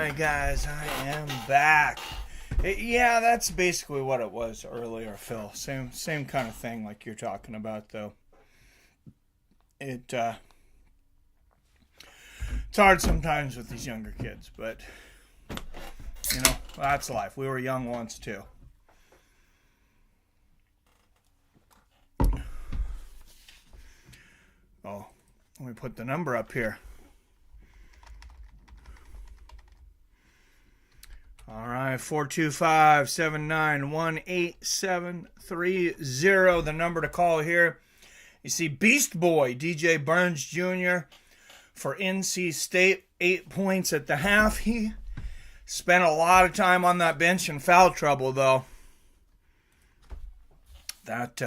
right, guys, I am back. Yeah, that's basically what it was earlier, Phil. Same kind of thing like you're talking about, though. It's hard sometimes with these younger kids, but that's life. We were young once too. Oh, let me put the number up here. All right, 425-791-8730, the number to call here. You see Beast Boy, DJ Burns Jr. for NC State, 8 points at the half. He spent a lot of time on that bench in foul trouble, though. That,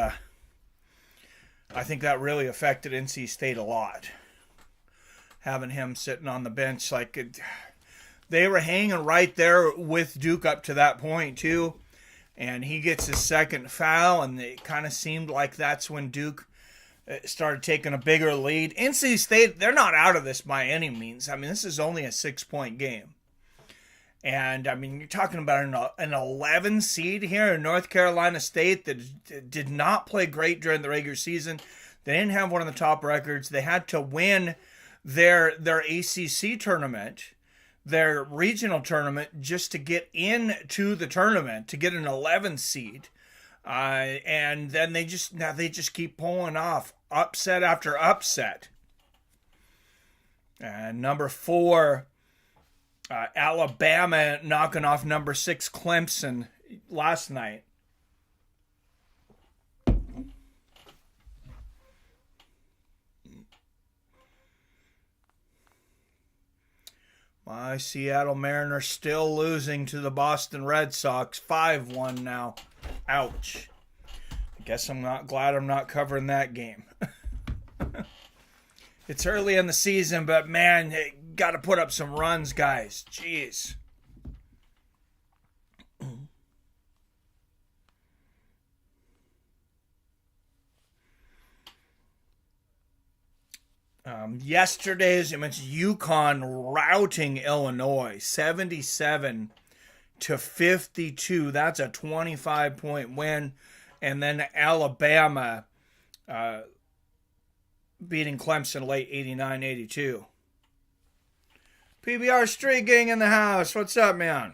I think that really affected NC State a lot. Having him sitting on the bench like it... They were hanging right there with Duke up to that point, too. And he gets his second foul, and it kind of seemed like that's when Duke started taking a bigger lead. NC State, they're not out of this by any means. I mean, this is only a 6-point game. And, I mean, you're talking about an 11 seed here in North Carolina State that did not play great during the regular season. They didn't have one of the top records. They had to win their ACC tournament, their regional tournament, just to get into the tournament, to get an 11 seed. And then they just keep pulling off upset after upset. And number 4, Alabama knocking off number 6 Clemson last night. My Seattle Mariners still losing to the Boston Red Sox, 5-1 now. Ouch. I guess I'm not glad I'm not covering that game. It's early in the season, but man, got to put up some runs, guys. Jeez. Yesterday, as you mentioned, UConn routing Illinois 77-52. That's a 25-point win. And then Alabama beating Clemson late 89-82. PBR Street Gang in the house. What's up, man?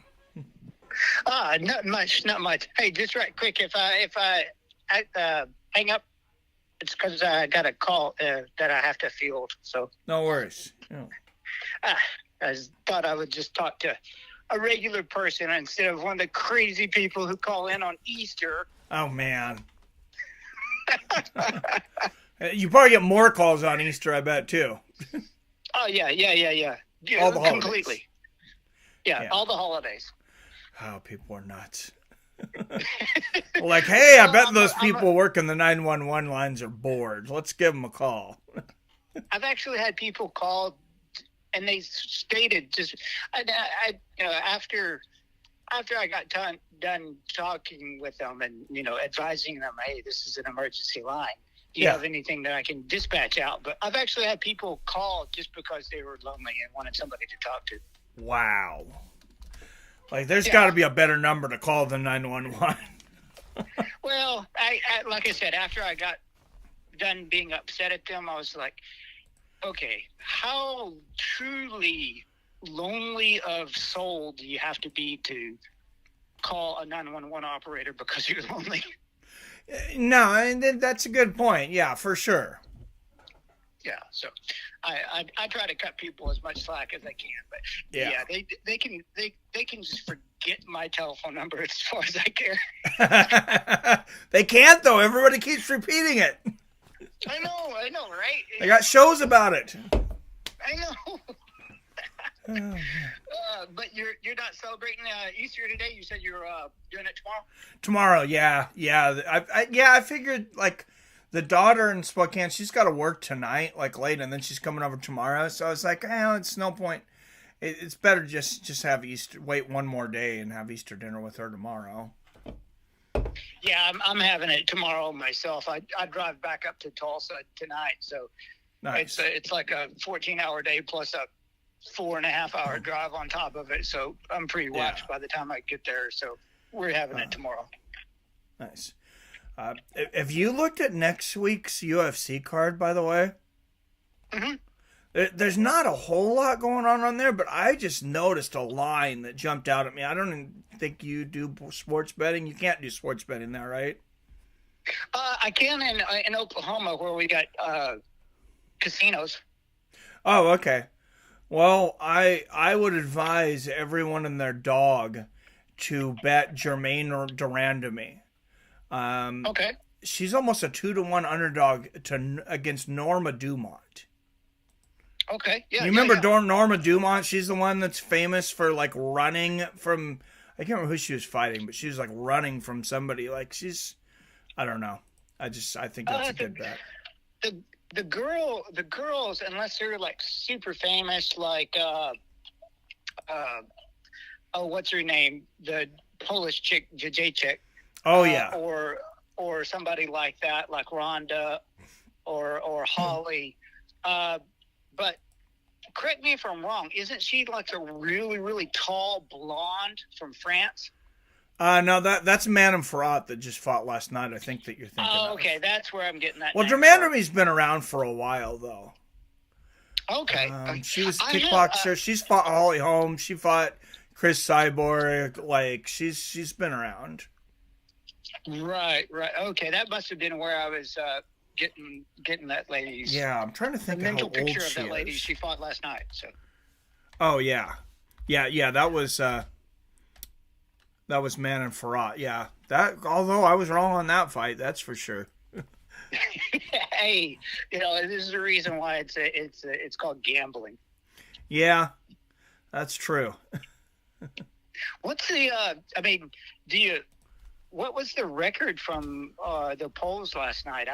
Not much. Hey, just right quick, if I hang up, it's because I got a call that I have to field. So no worries. Yeah. I thought I would just talk to a regular person instead of one of the crazy people who call in on Easter. Oh man. You probably get more calls on Easter, I bet, too. Oh yeah. All the holidays. Completely. Yeah, all the holidays. Oh, people are nuts. Like, hey, I bet those people working the 911 lines are bored. Let's give them a call. I've actually had people call, and they stated after I got done talking with them and advising them, hey, this is an emergency line. Do you have anything that I can dispatch out? But I've actually had people call just because they were lonely and wanted somebody to talk to. Wow. Like, there's got to be a better number to call than 911. Well, I like I said, after I got done being upset at them, I was like, okay, how truly lonely of soul do you have to be to call a 911 operator because you're lonely? No, and that's a good point. Yeah, for sure. Yeah, so I try to cut people as much slack as I can, but they can just forget my telephone number as far as I care. They can't though. Everybody keeps repeating it. I know, right? They got shows about it. I know. But you're not celebrating Easter today. You said you're doing it tomorrow. Tomorrow, yeah. I figured like the daughter in Spokane, she's got to work tonight, like late, and then she's coming over tomorrow. So I was like, it's no point. It's better just have Easter. Wait one more day and have Easter dinner with her tomorrow. Yeah, I'm having it tomorrow myself. I drive back up to Tulsa tonight, so nice. It's like a 14-hour day plus a 4.5 hour drive on top of it. So I'm pretty whacked by the time I get there. So we're having it tomorrow. Nice. Have you looked at next week's UFC card, by the way? Mm-hmm. There's not a whole lot going on there, but I just noticed a line that jumped out at me. I don't even think you do sports betting. You can't do sports betting there, right? I can in Oklahoma where we got casinos. Oh, okay. Well, I would advise everyone and their dog to bet Jermaine Durandamy. Okay. She's almost a 2-1 underdog against Norma Dumont. Okay. Yeah. You remember yeah. Norma Dumont? She's the one that's famous for like running from. I can't remember who she was fighting, but she was like running from somebody. Like she's, I don't know. I think that's a good bet. The girls, unless they're like super famous, like what's her name? The Polish chick, Jacek. Oh yeah. Or somebody like that, like Rhonda, or Holly. But correct me if I'm wrong. Isn't she like a really, really tall blonde from France? No, that's Madame Farrat that just fought last night. I think that you're thinking. Oh, okay, that's where I'm getting that. Well, Durandamy's been around for a while though. Okay. She was a kickboxer. She's fought Holly Holm. She fought Chris Cyborg. Like she's been around. Right. Okay, that must have been where I was getting that lady's. Yeah, I'm trying to think of how old picture she of that lady is. she fought last night. So. Oh yeah. That was Madame Farrat. Yeah, that. Although I was wrong on that fight, that's for sure. Hey, this is the reason why it's called gambling. Yeah, that's true. What's the? What was the record from the polls last night?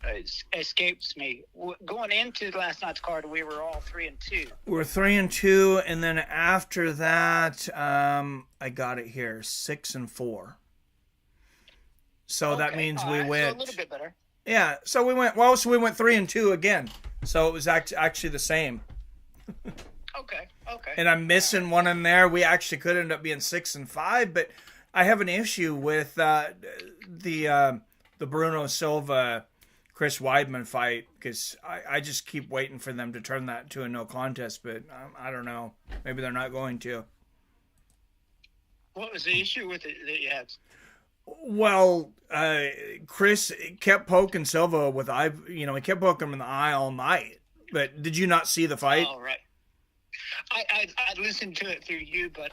It escapes me. Going into last night's card, we were all 3-2. We're 3-2, and then after that, I got it here 6-4. So that means we went so a little bit better. Yeah, so we went 3-2 again. So it was actually the same. Okay. And I'm missing one in there. We actually could end up being 6-5, but I have an issue with the Bruno Silva Chris Weidman fight because I just keep waiting for them to turn that to a no contest, but I don't know. Maybe they're not going to. What was the issue with it that you had? Well, Chris kept poking Silva with he kept poking him in the eye all night. But did you not see the fight? Oh, right. I listened to it through you, but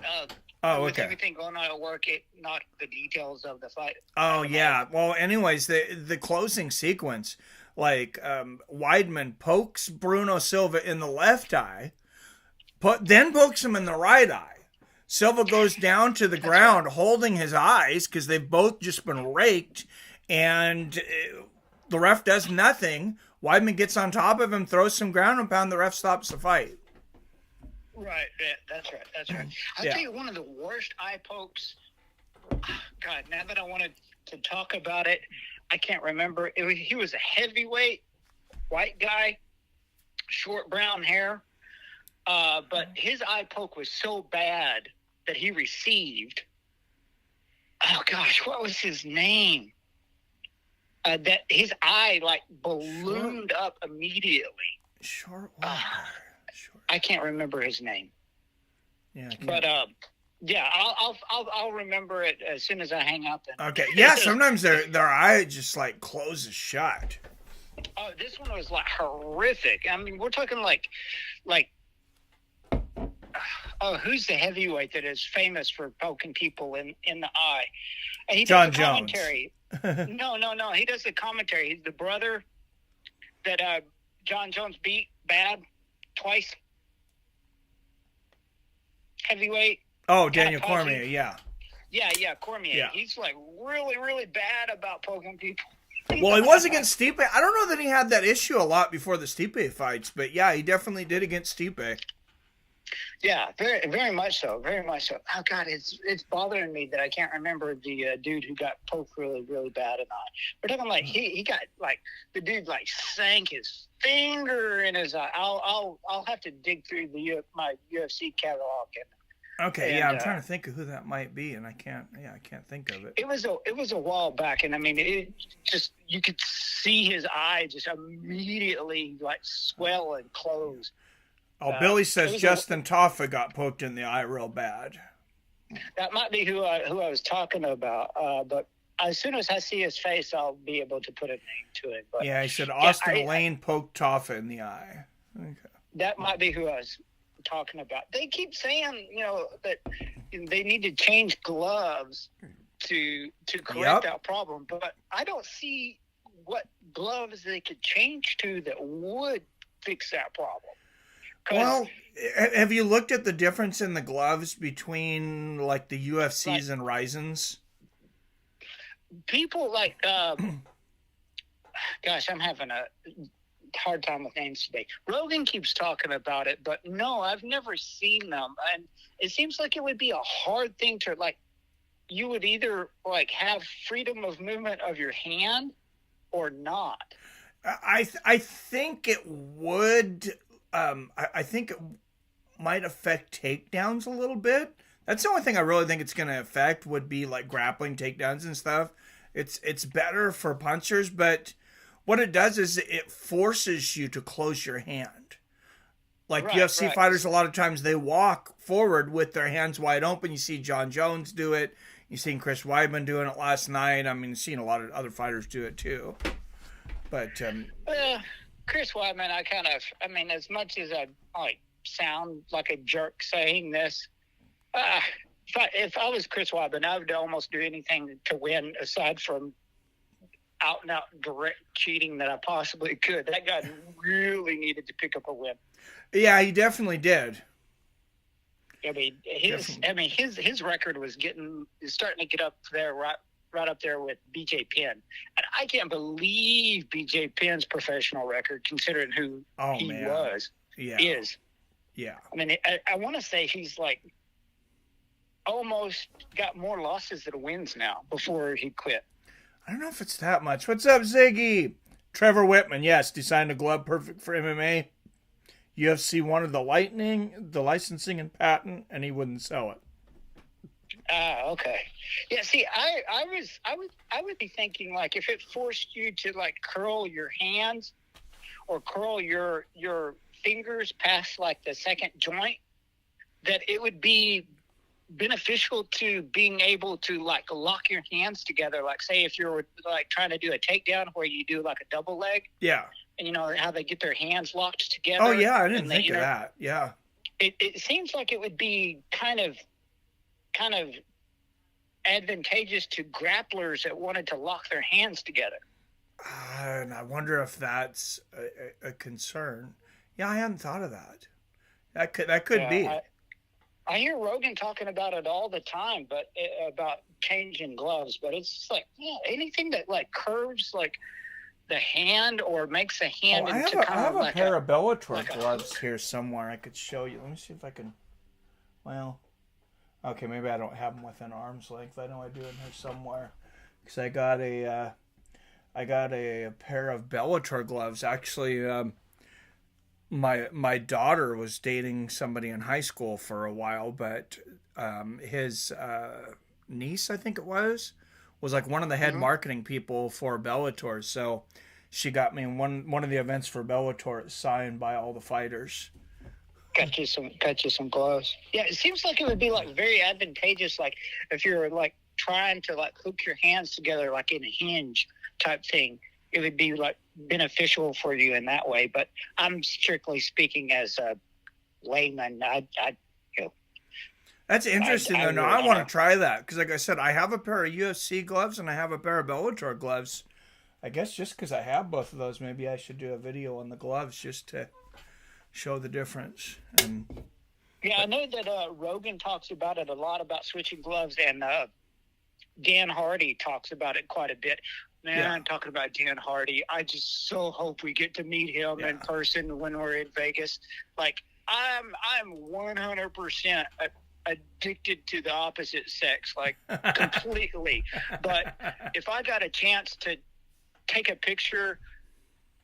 with everything going on at work, not the details of the fight. Oh yeah. Well, anyways, the closing sequence, like Weidman pokes Bruno Silva in the left eye, then pokes him in the right eye. Silva goes down to the ground holding his eyes because they've both just been raked, and the ref does nothing. Weidman gets on top of him, throws some ground and pound. The ref stops the fight. Right. Yeah, that's right. I'll tell you one of the worst eye pokes. God, now that I wanted to talk about it, I can't remember. He was a heavyweight, white guy, short brown hair. But his eye poke was so bad that he received. Oh gosh, what was his name? That his eye like ballooned up immediately. Short. I can't remember his name. Yeah. But yeah, I'll remember it as soon as I hang up. Then. Okay. Yeah. Sometimes their eye just like closes shut. Oh, this one was like horrific. I mean, we're talking like. Oh, who's the heavyweight that is famous for poking people in the eye? And he does John the commentary. No. He does the commentary. He's the brother that John Jones beat bad twice. Heavyweight. Oh, Daniel Cormier. Yeah. Yeah, Cormier. Yeah. He's like really, really bad about poking people. Well, he was against Stipe. I don't know that he had that issue a lot before the Stipe fights, but yeah, he definitely did against Stipe. Yeah, very, very much so. Very much so. Oh God, it's bothering me that I can't remember the dude who got poked really, really bad in the eye. We're talking like he got like the dude like sank his finger in his eye. I'll have to dig through my UFC catalog Okay, yeah, and I'm trying to think of who that might be, and I can't think of it. it was a while back, and I mean it just you could see his eye just immediately like swell and close. Oh, Billy It says was Justin Toffa got poked in the eye real bad. that might be who I was talking about. But as soon as I see his face, I'll be able to put a name to it. But Yeah, he said yeah, Austin Lane poked Toffa in the eye. Okay. that might be who I was talking about. They keep saying, that they need to change gloves to correct that problem, but I don't see what gloves they could change to that would fix that problem. Well, have you looked at the difference in the gloves between like the UFCs and Ryzen's? People like, gosh, I'm having a hard time with names today. Rogan keeps talking about it, but no, I've never seen them. And it seems like it would be a hard thing to like, you would either like have freedom of movement of your hand or not. I think it would. I think it might affect takedowns a little bit. That's the only thing I really think it's going to affect would be like grappling takedowns and stuff. It's better for punchers, but what it does is it forces you to close your hand. Like UFC fighters, a lot of times they walk forward with their hands wide open. You see John Jones do it. You've seen Chris Weidman doing it last night. I mean, you've seen a lot of other fighters do it too. But Chris Weidman, as much as I sound like a jerk saying this, if I was Chris Weidman, I would almost do anything to win aside from out and out direct cheating that I possibly could. That guy really needed to pick up a win. Yeah, he definitely did. I mean, his record was starting to get up there, right up there with BJ Penn. And I can't believe BJ Penn's professional record, considering who he was, is. Yeah. I mean, I want to say he's like almost got more losses than wins now before he quit. I don't know if it's that much. What's up, Ziggy? Trevor Whitman, yes, designed a glove perfect for MMA. UFC wanted the licensing and patent, and he wouldn't sell it. Okay. Yeah, see, I would be thinking like if it forced you to like curl your hands or curl your fingers past like the second joint, that it would be beneficial to being able to like lock your hands together. Like say if you're like trying to do a takedown where you do like a double leg. Yeah. And you know how they get their hands locked together. Oh yeah, I didn't think of that. Yeah. It seems like it would be kind of advantageous to grapplers that wanted to lock their hands together. And I wonder if that's a concern. Yeah, I hadn't thought of that. That could be. I hear Rogan talking about it all the time, but about changing gloves. But it's just like anything that like curves like the hand or makes the hand into I have a pair of Bellator gloves here somewhere. I could show you. Let me see if I can. Well, okay, maybe I don't have them within arm's length. I know I do in here somewhere because I got a pair of Bellator gloves. Actually, my daughter was dating somebody in high school for a while, but his niece, I think it was like one of the head marketing people for Bellator. So she got me one of the events for Bellator signed by all the fighters. Got you some gloves. Yeah, it seems like it would be like very advantageous, like if you're like trying to like hook your hands together like in a hinge type thing. It would be like beneficial for you in that way. But I'm strictly speaking as a layman. That's interesting. I want to try that because, like I said, I have a pair of UFC gloves and I have a pair of Bellator gloves. I guess just because I have both of those, maybe I should do a video on the gloves just to show the difference. I know that Rogan talks about it a lot about switching gloves, and Dan Hardy talks about it quite a bit. Man, talking about Dan Hardy, I just so hope we get to meet him in person when we're in Vegas. Like, I'm 100% addicted to the opposite sex, like completely. But if I got a chance to take a picture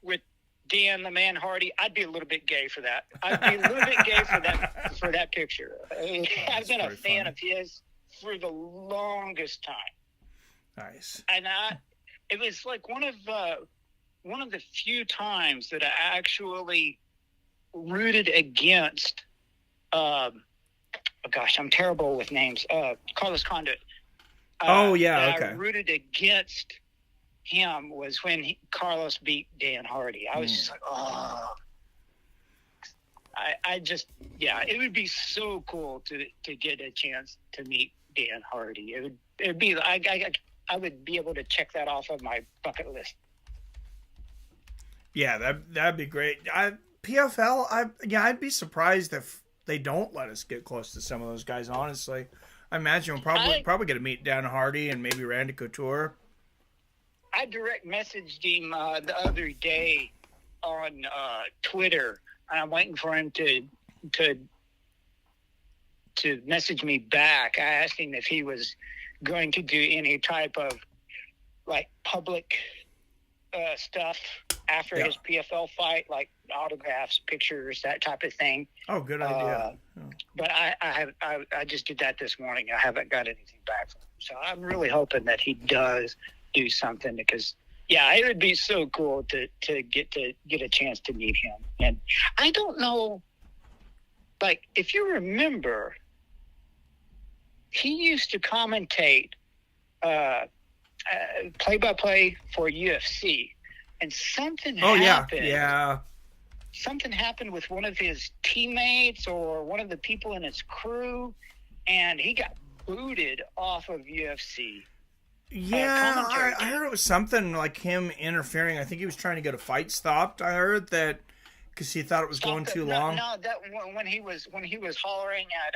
with Dan the Man Hardy, I'd be a little bit gay for that. I'd be a little bit gay for that picture. I've been a fan of his for the longest time. Nice. And it was like one of the few times that I actually rooted against. Oh gosh, I'm terrible with names. Carlos Condit. Okay. I rooted against him was when Carlos beat Dan Hardy. I was just like, oh. I just, it would be so cool to get a chance to meet Dan Hardy. It'd be I would be able to check that off of my bucket list. Yeah, that'd be great. PFL, I'd be surprised if they don't let us get close to some of those guys. Honestly, I imagine we'll probably get to meet Dan Hardy and maybe Randy Couture. I direct messaged him the other day on Twitter, and I'm waiting for him to message me back. I asked him if he was going to do any type of like public stuff after his PFL fight, like autographs, pictures, that type of thing. Oh, good idea. But I just did that this morning. I haven't got anything back from him, so I'm really hoping that he does do something, because it would be so cool to get a chance to meet him. And I don't know, like, if you remember, he used to commentate play-by-play for UFC, and something happened. Yeah. Something happened with one of his teammates or one of the people in his crew, and he got booted off of UFC. Yeah, I heard it was something like him interfering. I think he was trying to get a fight stopped. I heard that because he thought it was going too long. No, that when he was hollering at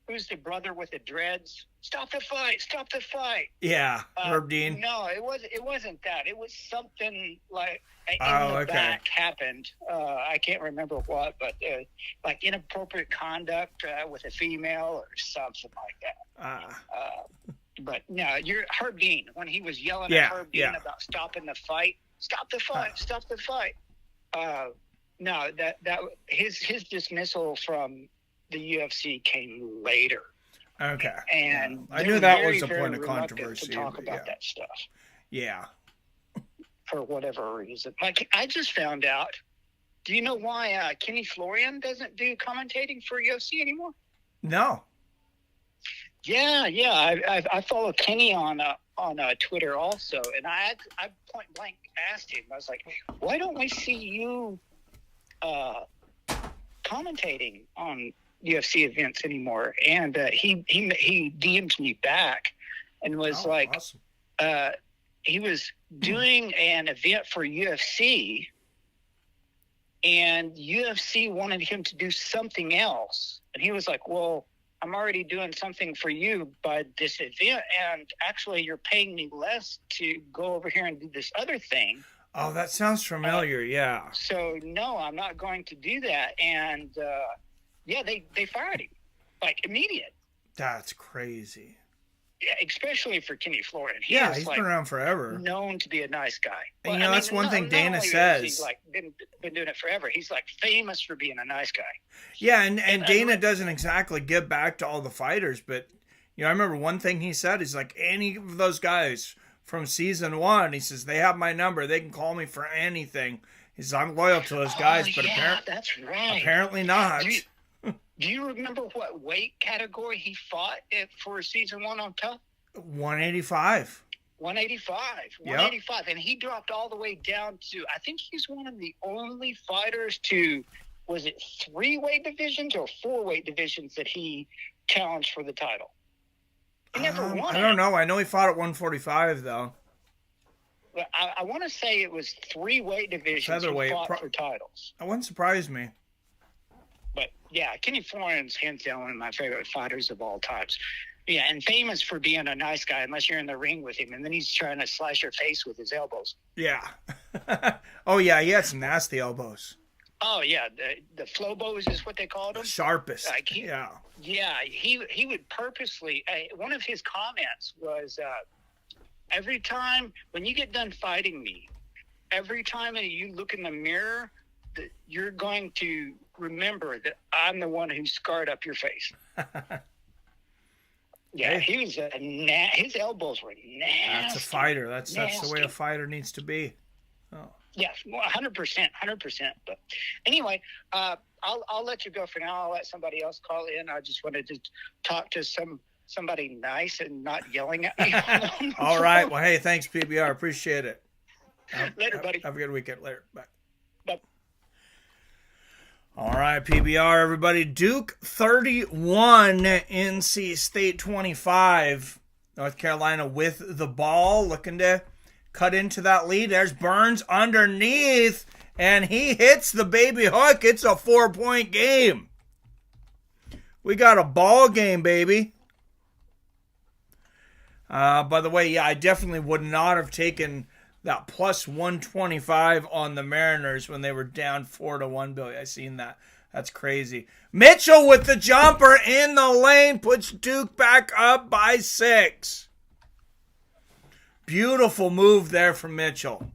who's the brother with the dreads? Stop the fight! Stop the fight! Yeah, Herb Dean. No, it wasn't that. It was something like the back happened. I can't remember what, but like inappropriate conduct with a female or something like that. But no, you're Herb Dean when he was yelling at Herb Dean about stopping the fight. Stop the fight! Stop the fight! No, that his dismissal from the UFC came later. Okay. And I knew that was a point of controversy to talk about that stuff. Yeah. For whatever reason. Like, I just found out. Do you know why Kenny Florian doesn't do commentating for UFC anymore? No. Yeah. I follow Kenny on Twitter also, and I point blank asked him. I was like, "Why don't we see you commentating on UFC events anymore?" And he DM'd me back and was awesome. He was doing an event for UFC, and UFC wanted him to do something else, and he was like, "Well, I'm already doing something for you by this event, and actually you're paying me less to go over here and do this other thing." Oh, that sounds familiar. Yeah. So no, I'm not going to do that. And they fired him, like, immediate. That's crazy. Yeah, especially for Kenny Florian. He's been around forever. Known to be a nice guy. And that's one thing Dana says. He's like been doing it forever. He's like famous for being a nice guy. Yeah, and Dana doesn't exactly give back to all the fighters, but I remember one thing he said. He's like, any of those guys from season 1, he says, they have my number. They can call me for anything. He says, I'm loyal to those guys, but that's right. Apparently not. Do you remember what weight category he fought for season 1 on Tough? 185. 185. And he dropped all the way down to, I think he's one of the only fighters to, was it 3 weight divisions or 4 weight divisions that he challenged for the title? He never won. I don't know. I know he fought at 145, though. Well, I want to say it was 3 weight divisions he fought for titles. That wouldn't surprise me. But yeah, Kenny Florian's hands down one of my favorite fighters of all times. Yeah, and famous for being a nice guy unless you're in the ring with him, and then he's trying to slice your face with his elbows. Yeah. Oh, yeah, he had some nasty elbows. Oh yeah, the Flobos is what they called them. Sharpest. Yeah, he would purposely. One of his comments was, every time when you get done fighting me, every time you look in the mirror, you're going to remember that I'm the one who scarred up your face. Yeah, he was his elbows were nasty. That's a fighter. That's the way a fighter needs to be. Oh. Yes, 100%, 100%. But anyway, I'll let you go for now. I'll let somebody else call in. I just wanted to talk to somebody nice and not yelling at me. All right. Well, hey, thanks, PBR. Appreciate it. Later, buddy. Have a good weekend. Later. Bye. Bye. All right, PBR, everybody. Duke 31, NC State 25. North Carolina with the ball, looking to cut into that lead. There's Burns underneath, and he hits the baby hook. It's a 4-point game. We got a ball game, baby. By the way, I definitely would not have taken that plus 125 on the Mariners when they were down 4-1, Billy. I seen that. That's crazy. Mitchell with the jumper in the lane puts Duke back up by 6. Beautiful move there from Mitchell.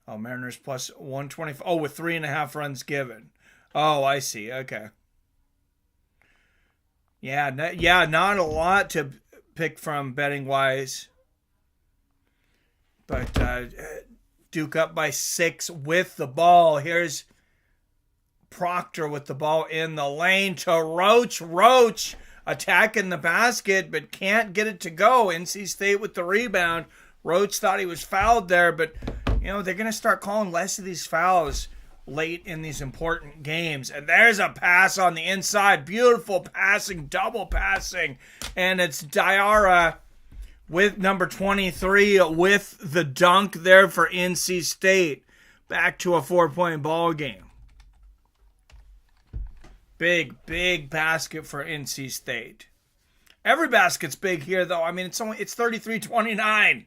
Oh, Mariners plus 125. Oh, with 3.5 runs given. Oh, I see. Okay. Yeah, not a lot to pick from betting wise. But Duke up by 6 with the ball. Here's Proctor with the ball in the lane to Roach. Roach attacking the basket, but can't get it to go. NC State with the rebound. Roach thought he was fouled there, but they're going to start calling less of these fouls late in these important games. And there's a pass on the inside. Beautiful passing, double passing. And it's Diarra with number 23 with the dunk there for NC State. Back to a 4-point ball game. Big basket for NC State. Every basket's big here, though. I mean, it's 33-29.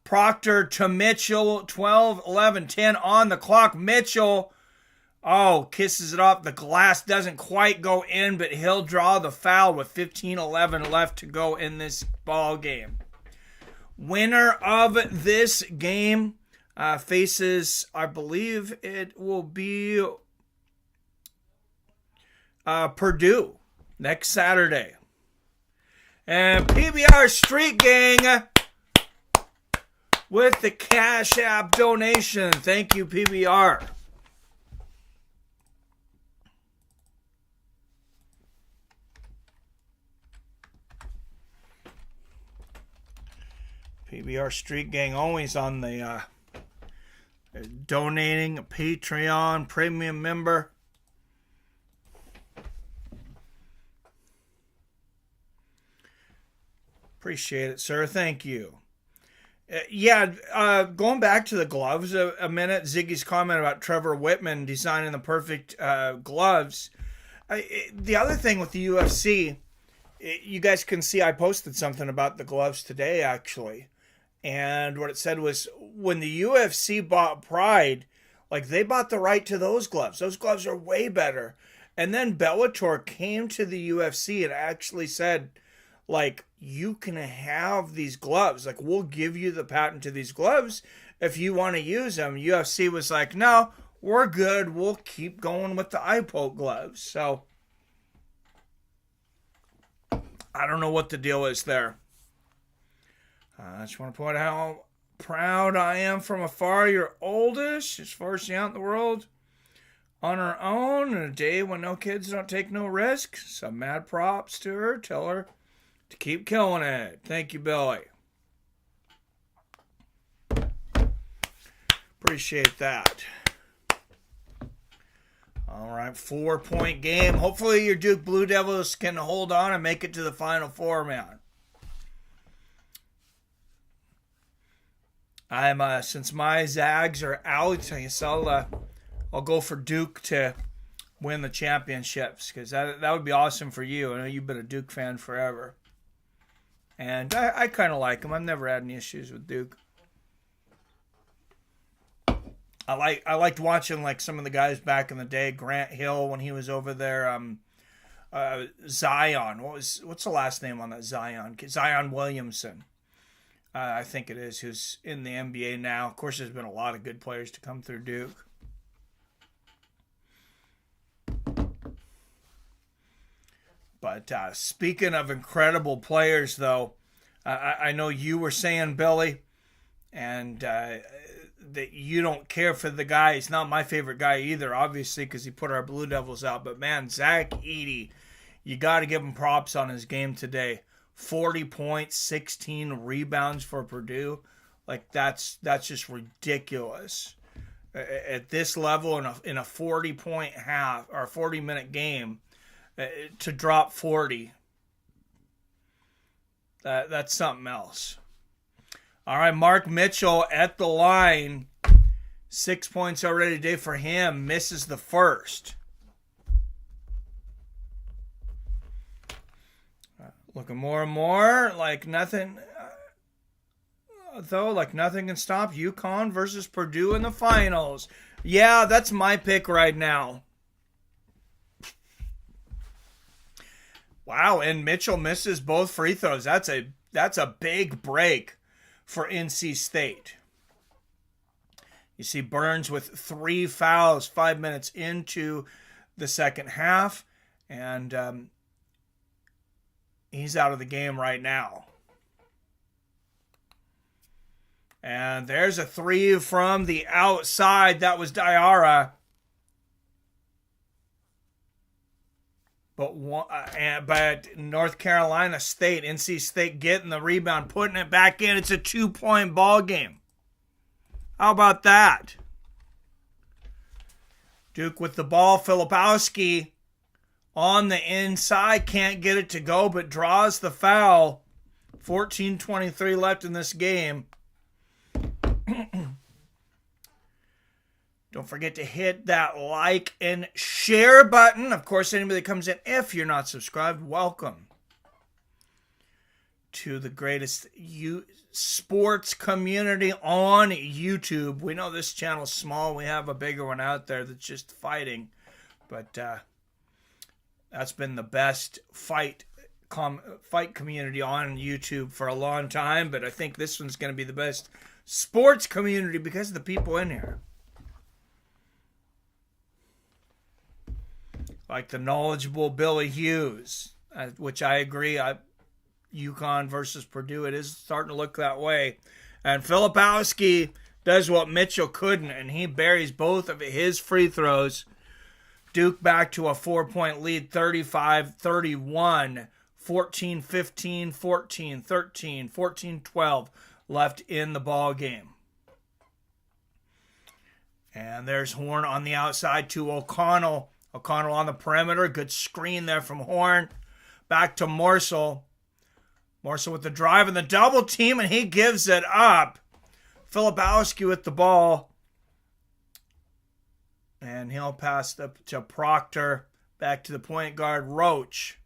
Proctor to Mitchell, 12, 11, 10 on the clock. Mitchell, kisses it off. The glass doesn't quite go in, but he'll draw the foul with 15-11 left to go in this ball game. Winner of this game faces, I believe it will be Purdue next Saturday. And PBR Street Gang with the Cash App donation. Thank you, PBR. PBR Street Gang always on the donating, a Patreon premium member. Appreciate it, sir. Thank you. Going back to the gloves a minute, Ziggy's comment about Trevor Whitman designing the perfect gloves. The other thing with the UFC, you guys can see I posted something about the gloves today, actually. And what it said was when the UFC bought Pride, they bought the right to those gloves. Those gloves are way better. And then Bellator came to the UFC and actually said, you can have these gloves. We'll give you the patent to these gloves if you want to use them. UFC was like, no, we're good. We'll keep going with the eye poke gloves. So I don't know what the deal is there. I just want to point out how proud I am from afar. Your oldest is first out in the world on her own in a day when no kids don't take no risk. Some mad props to her. Tell her to keep killing it. Thank you, Billy. Appreciate that. All right, 4-point game. Hopefully your Duke Blue Devils can hold on and make it to the Final Four, man. Since my Zags are out, I guess I'll go for Duke to win the championships because that would be awesome for you. I know you've been a Duke fan forever. And I kind of like him. I've never had any issues with Duke. I liked watching like some of the guys back in the day. Grant Hill when he was over there. Zion. What's the last name on that Zion? Zion Williamson. I think it is. Who's in the NBA now. Of course, there's been a lot of good players to come through Duke. But speaking of incredible players, though, I know you were saying, Billy, and that you don't care for the guy. He's not my favorite guy either, obviously, because he put our Blue Devils out. But, man, Zach Edey, you got to give him props on his game today. 40 points, 16 rebounds for Purdue. Like, that's just ridiculous. At this level, in a 40-point half or 40-minute game, to drop 40, that's something else. All right, Mark Mitchell at the line. 6 points already today for him. Misses the first. Looking more and more like nothing. Like nothing can stop UConn versus Purdue in the finals. Yeah, that's my pick right now. Wow, and Mitchell misses both free throws. That's a big break for NC State. You see Burns with 3 fouls 5 minutes into the second half, and he's out of the game right now. And there's a 3 from the outside. That was Diarra. But North Carolina State, NC State getting the rebound, putting it back in. It's a 2-point ball game. How about that? Duke with the ball. Filipowski on the inside. Can't get it to go, but draws the foul. 14:23 left in this game. Don't forget to hit that like and share button. Of course, anybody that comes in, if you're not subscribed, welcome to the greatest sports community on YouTube. We know this channel's small. We have a bigger one out there that's just fighting. But that's been the best fight community on YouTube for a long time. But I think this one's going to be the best sports community because of the people in here. Like the knowledgeable Billy Hughes, which I agree. UConn versus Purdue, it is starting to look that way. And Filipowski does what Mitchell couldn't, and he buries both of his free throws. Duke back to a 4-point lead, 35-31, 14-15, 14-13, 14-12 left in the ball game. And there's Horn on the outside to O'Connell. O'Connell on the perimeter. Good screen there from Horn. Back to Morsell. Morsell with the drive and the double team, and he gives it up. Filipowski with the ball. And he'll pass to Proctor. Back to the point guard, Roach.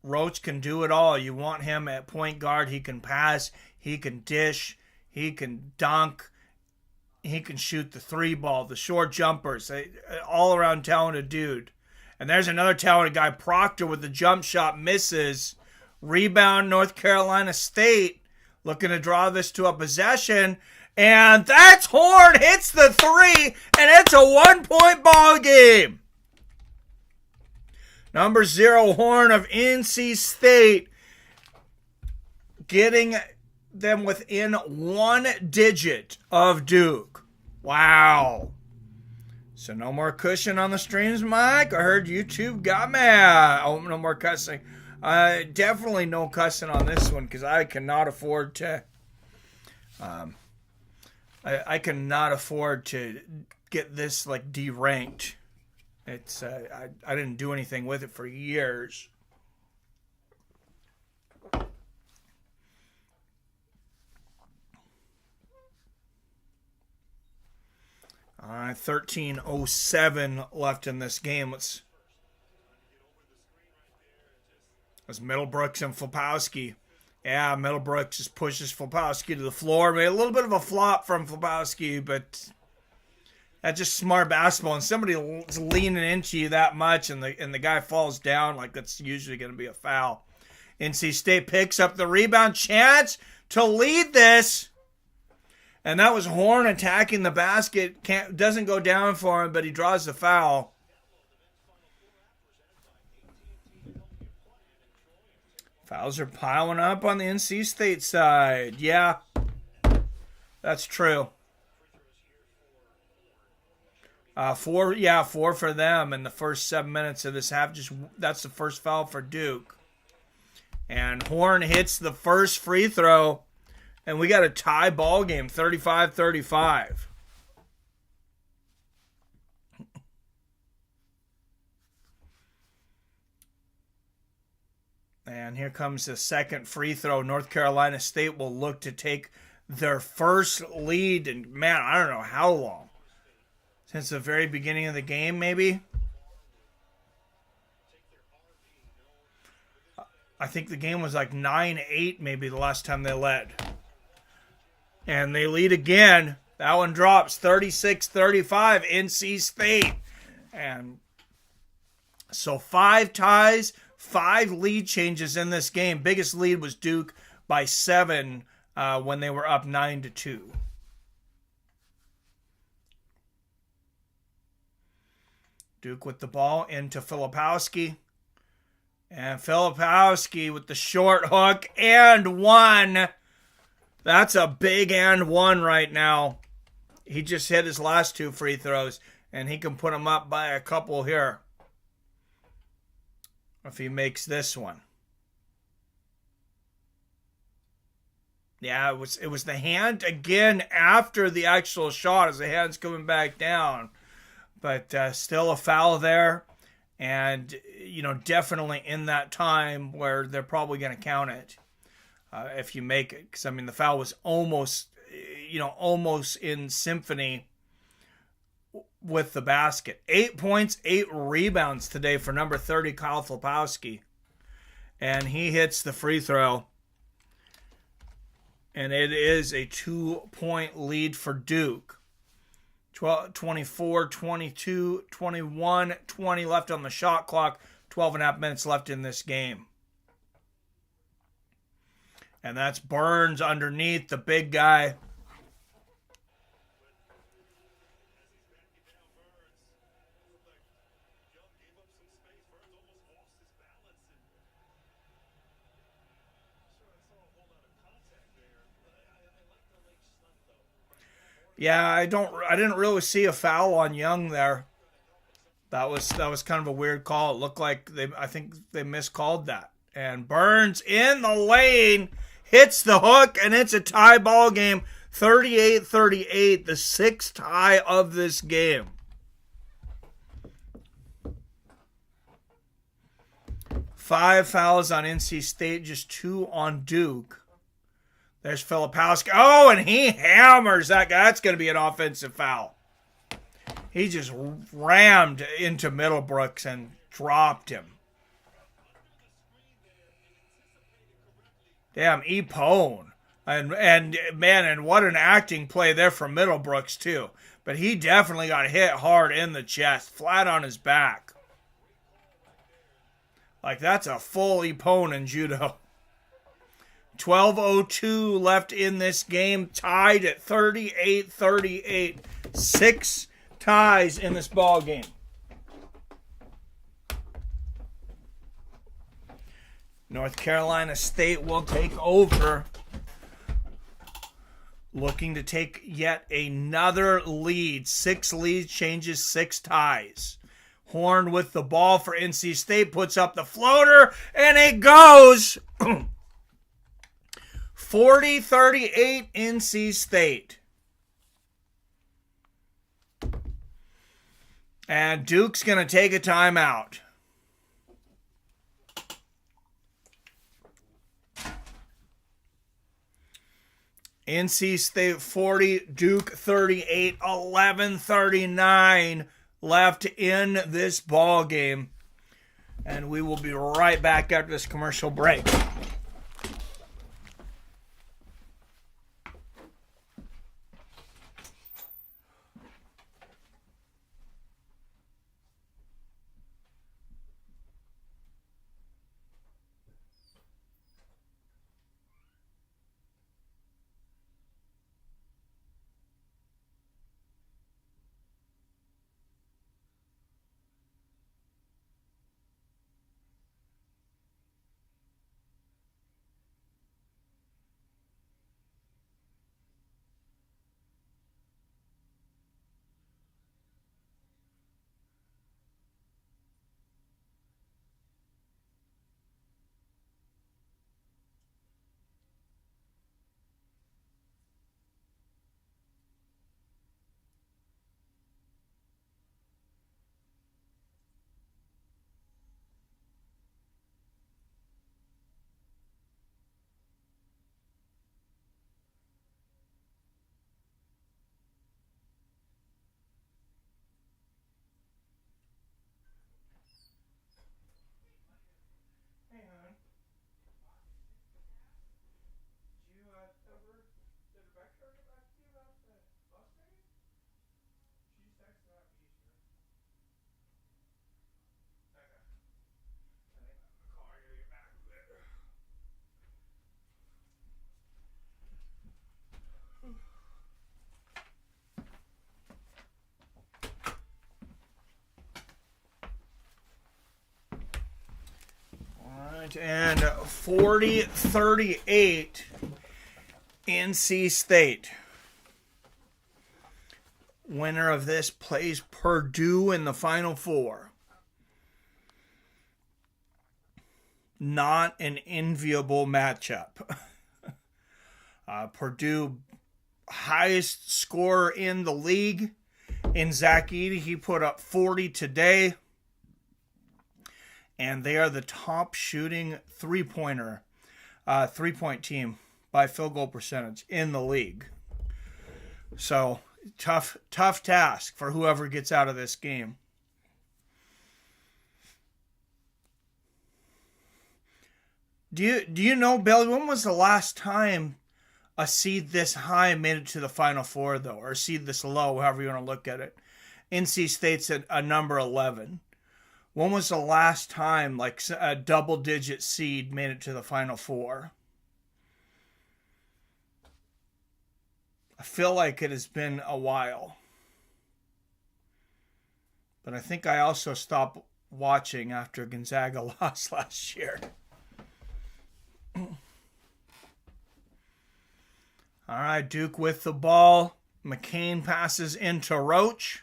Roach can do it all. You want him at point guard. He can pass. He can dish. He can dunk. He can shoot the 3 ball, the short jumpers, all around talented dude. And there's another talented guy, Proctor, with the jump shot, misses. Rebound, North Carolina State, looking to draw this to a possession. And that's Horn, hits the 3, and it's a 1-point ball game. Number 0, Horn of NC State, getting them within 1 digit of Duke. Wow. So no more cushion on the streams, Mike. I heard YouTube got mad. Oh, no more cussing. Definitely no cussing on this one because I cannot afford to. I cannot afford to get this like deranked. It's I didn't do anything with it for years. 13:07 left in this game. was Middlebrooks and Flopowski. Yeah, Middlebrooks just pushes Flopowski to the floor. Made a little bit of a flop from Flopowski, but that's just smart basketball. And somebody's leaning into you that much, and the guy falls down, like that's usually going to be a foul. NC State picks up the rebound, chance to lead this. And that was Horn attacking the basket. Doesn't go down for him, but he draws the foul. Fouls are piling up on the NC State side. Yeah, that's true. 4 for them in the first 7 minutes of this half. That's the first foul for Duke. And Horn hits the first free throw, and we got a tie ball game, 35-35. And here comes the second free throw. North Carolina State will look to take their first lead in, man, I don't know how long. Since the very beginning of the game, maybe? I think the game was like 9-8 maybe the last time they led. And they lead again. That one drops 36-35, NC State. And so 5 ties, 5 lead changes in this game. Biggest lead was Duke by 7 when they were up 9-2. Duke with the ball into Filipowski. And Filipowski with the short hook and one. That's a big and one right now. He just hit his last 2 free throws, and he can put them up by a couple here if he makes this one. Yeah, it was the hand again after the actual shot as the hand's coming back down. But still a foul there. And, definitely in that time where they're probably going to count it if you make it. Because, the foul was almost in symphony with the basket. 8 points, 8 rebounds today for number 30, Kyle Filipowski. And he hits the free throw. And it is a 2-point lead for Duke. 24, 22, 21, 20 left on the shot clock. 12 and a half minutes left in this game. And that's Burns underneath, the big guy. Yeah, I didn't really see a foul on Young there. That was kind of a weird call. It looked like I think they miscalled that. And Burns in the lane hits the hook, and it's a tie ball game, 38-38, the 6th tie of this game. Five fouls on NC State, just 2 on Duke. There's Filipowski. Oh, and he hammers that guy. That's going to be an offensive foul. He just rammed into Middlebrooks and dropped him. Damn, Epone. And man, and what an acting play there from Middlebrooks, too. But he definitely got hit hard in the chest, flat on his back. Like, that's a full Epone in judo. 12:02 left in this game, tied at 38-38. 6 ties in this ball game. North Carolina State will take over, looking to take yet another lead. 6 lead changes, 6 ties. Horn with the ball for NC State, puts up the floater, and it goes. 40-38 NC State. And Duke's going to take a timeout. NC State 40, Duke 38, 11:39 left in this ball game. And we will be right back after this commercial break. And 40-38 NC State. Winner of this plays Purdue in the Final Four. Not an enviable matchup. Purdue, highest scorer in the league. In Zach Edey, he put up 40 today. And they are the top shooting three-point team by field goal percentage in the league. So, tough task for whoever gets out of this game. Do you know, Billy, when was the last time a seed this high made it to the Final Four, though? Or a seed this low, however you want to look at it. NC State's at a number 11. When was the last time like a double-digit seed made it to the Final Four? I feel like it has been a while. But I think I also stopped watching after Gonzaga lost last year. All right, Duke with the ball. McCain passes into Roach.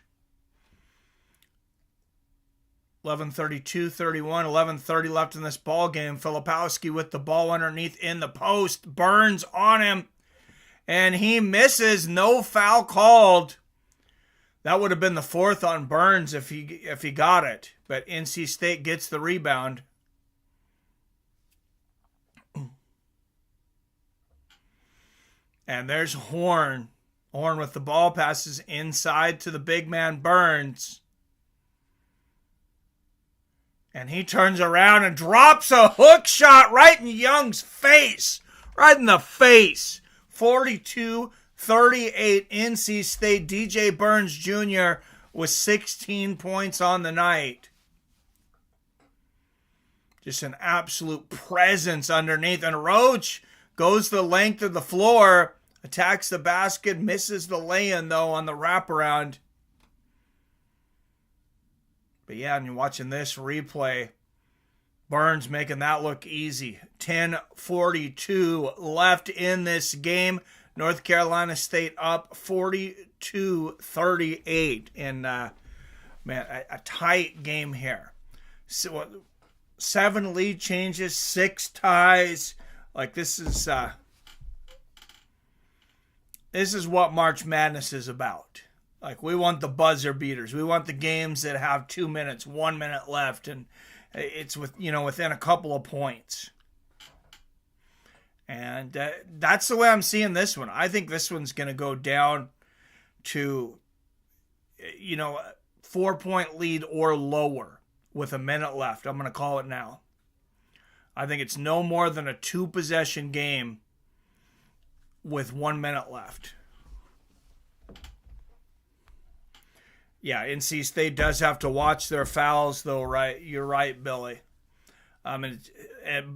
11:32-31, 11:30 left in this ball game. Filipowski with the ball underneath in the post. Burns on him, and he misses. No foul called. That would have been the fourth on Burns if he got it. But NC State gets the rebound. And there's Horn. Horn with the ball passes inside to the big man Burns. And he turns around and drops a hook shot right in Young's face. Right in the face. 42-38 NC State. DJ Burns Jr. with 16 points on the night. Just an absolute presence underneath. And Roach goes the length of the floor. Attacks the basket. Misses the lay-in, though, on the wraparound. But yeah, and you're watching this replay. Burns making that look easy. 10:42 left in this game. North Carolina State up 42-38. And, man, a tight game here. So, 7 lead changes, 6 ties. Like, this is what March Madness is about. Like, we want the buzzer beaters. We want the games that have 2 minutes, 1 minute left, and it's within a couple of points. And that's the way I'm seeing this one. I think this one's going to go down to, 4-point lead or lower with a minute left. I'm going to call it now. I think it's no more than a 2-possession game with 1 minute left. Yeah, NC State does have to watch their fouls, though, right? You're right, Billy. And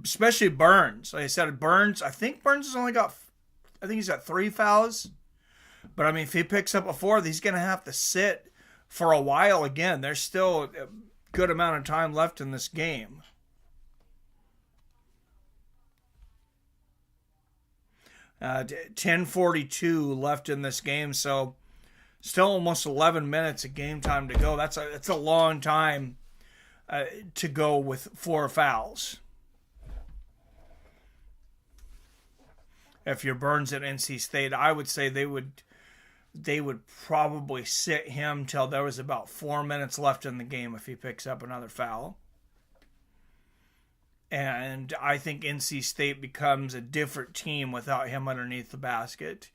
especially Burns. Like I said, Burns, I think Burns has only got, I think he's got 3 fouls. But, I mean, if he picks up a 4th, he's going to have to sit for a while again. There's still a good amount of time left in this game. Uh, 10:42 left in this game, so still almost 11 minutes of game time to go. That's a long time to go with 4 fouls. If you're Burns at NC State, I would say they would probably sit him till there was about 4 minutes left in the game if he picks up another foul. And I think NC State becomes a different team without him underneath the basket.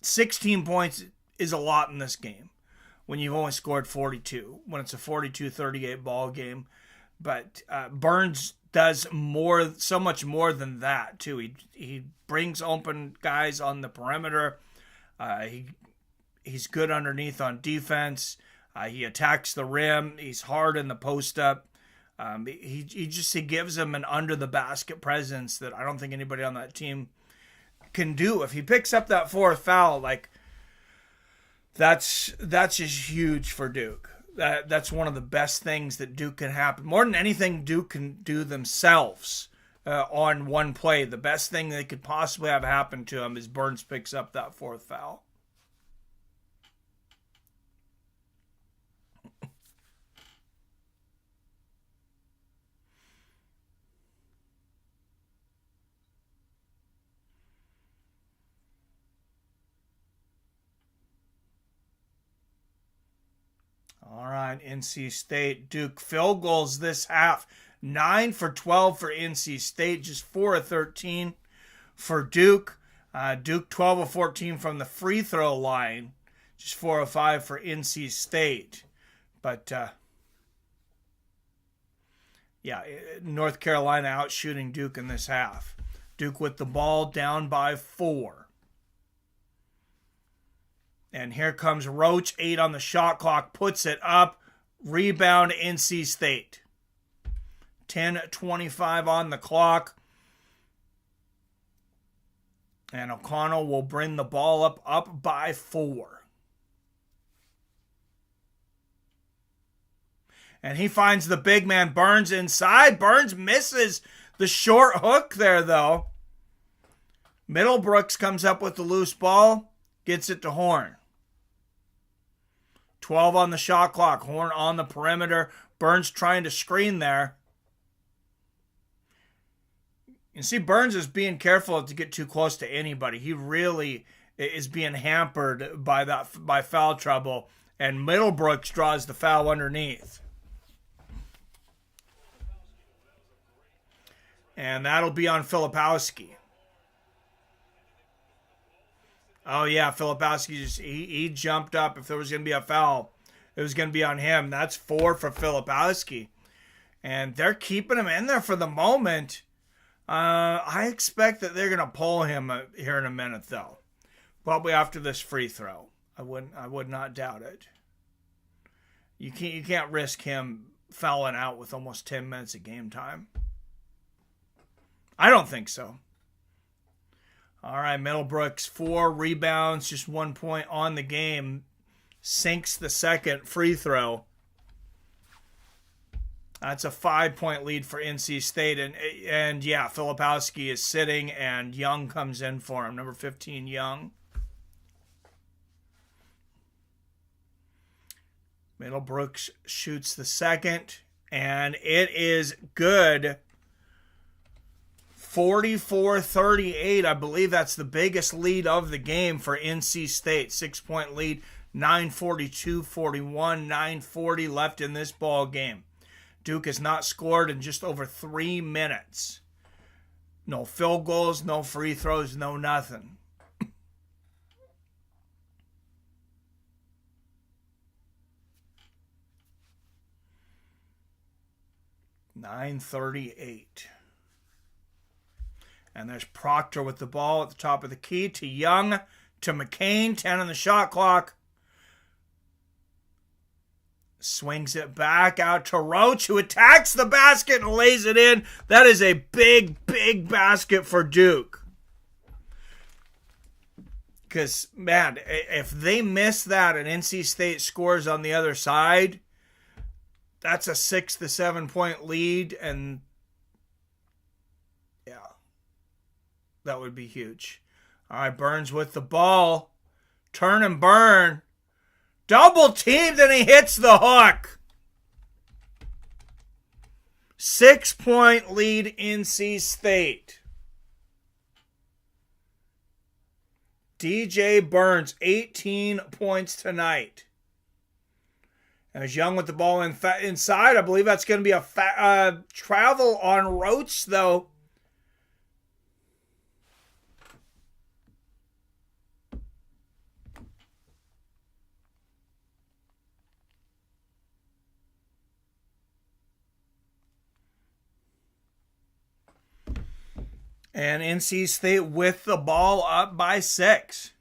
16 points is a lot in this game when you've only scored 42, when it's a 42-38 ball game. But Burns does so much more than that, too. He brings open guys on the perimeter. He's good underneath on defense. He attacks the rim. He's hard in the post-up. He gives them an under-the-basket presence that I don't think anybody on that team can do. If he picks up that 4th foul, like that's just huge for Duke. That's one of the best things that Duke can happen. More than anything Duke can do themselves on one play. The best thing they could possibly have happen to him is Burns picks up that 4th foul. All right, NC State. Duke field goals this half. 9 for 12 for NC State, just 4 of 13 for Duke. Duke 12 of 14 from the free throw line, just 4 of 5 for NC State. But, North Carolina out shooting Duke in this half. Duke with the ball down by 4. And here comes Roach, 8 on the shot clock, puts it up. Rebound, NC State. 10:25 on the clock. And O'Connell will bring the ball up by 4. And he finds the big man Burns inside. Burns misses the short hook there, though. Middlebrooks comes up with the loose ball, gets it to Horn. 12 on the shot clock. Horn on the perimeter. Burns trying to screen there. You see, Burns is being careful to get too close to anybody. He really is being hampered by foul trouble. And Middlebrooks draws the foul underneath. And that'll be on Filipowski. Oh, yeah, Filipowski, he jumped up. If there was going to be a foul, it was going to be on him. That's 4 for Filipowski. And they're keeping him in there for the moment. I expect that they're going to pull him here in a minute, though. Probably after this free throw. I would not doubt it. You can't risk him fouling out with almost 10 minutes of game time. I don't think so. All right, Middlebrooks, 4 rebounds, just 1 point on the game. Sinks the second free throw. That's a 5-point lead for NC State. And yeah, Filipowski is sitting, and Young comes in for him. Number 15, Young. Middlebrooks shoots the second, and it is good. 44-38. I believe that's the biggest lead of the game for NC State. 6-point lead, 9:42-41, 9:40 left in this ball game. Duke has not scored in just over 3 minutes. No field goals, no free throws, no nothing. 9:38. And there's Proctor with the ball at the top of the key to Young, to McCain, 10 on the shot clock. Swings it back out to Roach, who attacks the basket and lays it in. That is a big, big basket for Duke. Because, man, if they miss that and NC State scores on the other side, that's a 6 to 7 point lead. And, yeah, that would be huge. All right, Burns with the ball. Turn and burn. Double teamed and he hits the hook. 6 point lead NC State. DJ Burns, 18 points tonight. As Young with the ball inside, I believe that's going to be a travel on Roach, though. And NC State with the ball up by 6.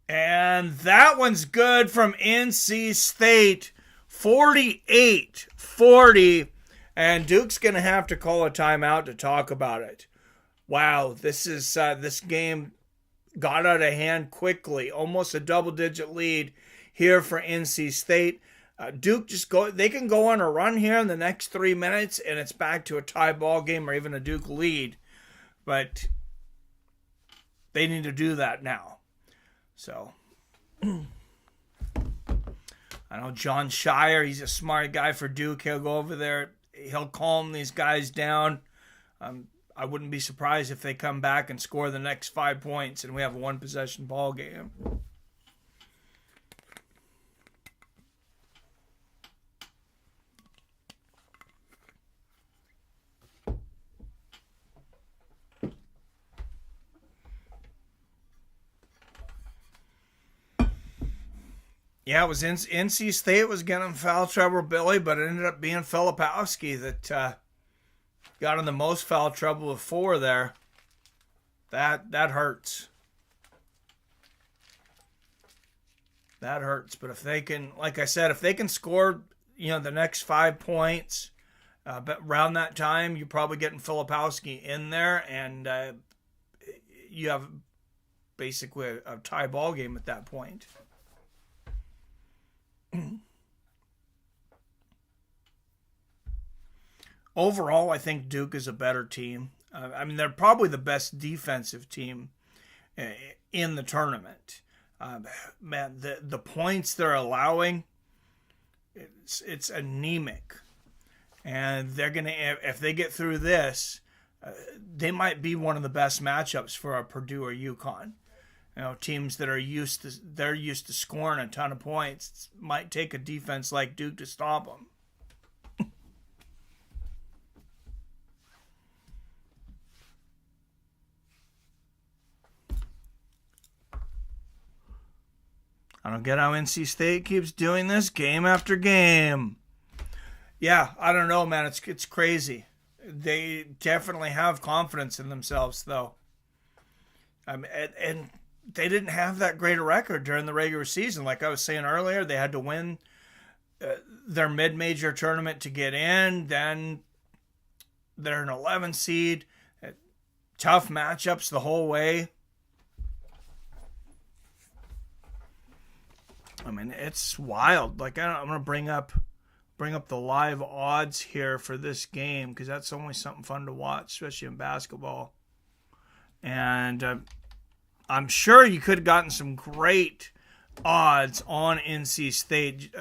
And that one's good from NC State. 48-40. And Duke's going to have to call a timeout to talk about it. Wow, this game got out of hand quickly. Almost a double-digit lead here for NC State. Duke they can go on a run here in the next 3 minutes and it's back to a tie ball game or even a Duke lead. But they need to do that now. So, I know John Shire, he's a smart guy for Duke. He'll go over there. He'll calm these guys down. I wouldn't be surprised if they come back and score the next 5 points and we have a one-possession ball game. Yeah, it was NC State was getting foul trouble, Billy, but it ended up being Filipowski that got in the most foul trouble with 4 there. That hurts. That hurts. But if they can, like I said, if they can score, the next 5 points, but around that time, you're probably getting Filipowski in there, and you have basically a tie ball game at that point. Overall, I think Duke is a better team. They're probably the best defensive team in the tournament. Man, the points they're allowing, it's anemic. And they're going to, if they get through this, they might be one of the best matchups for a Purdue or UConn. Teams that are used to scoring a ton of points. It might take a defense like Duke to stop them. I don't get how NC State keeps doing this game after game. Yeah, I don't know, man. It's crazy. They definitely have confidence in themselves, though. And they didn't have that great a record during the regular season. Like I was saying earlier, they had to win their mid-major tournament to get in. Then they're an 11 seed. Tough matchups the whole way. It's wild. Like I'm going to bring up the live odds here for this game because that's always something fun to watch, especially in basketball. And I'm sure you could have gotten some great odds on NC State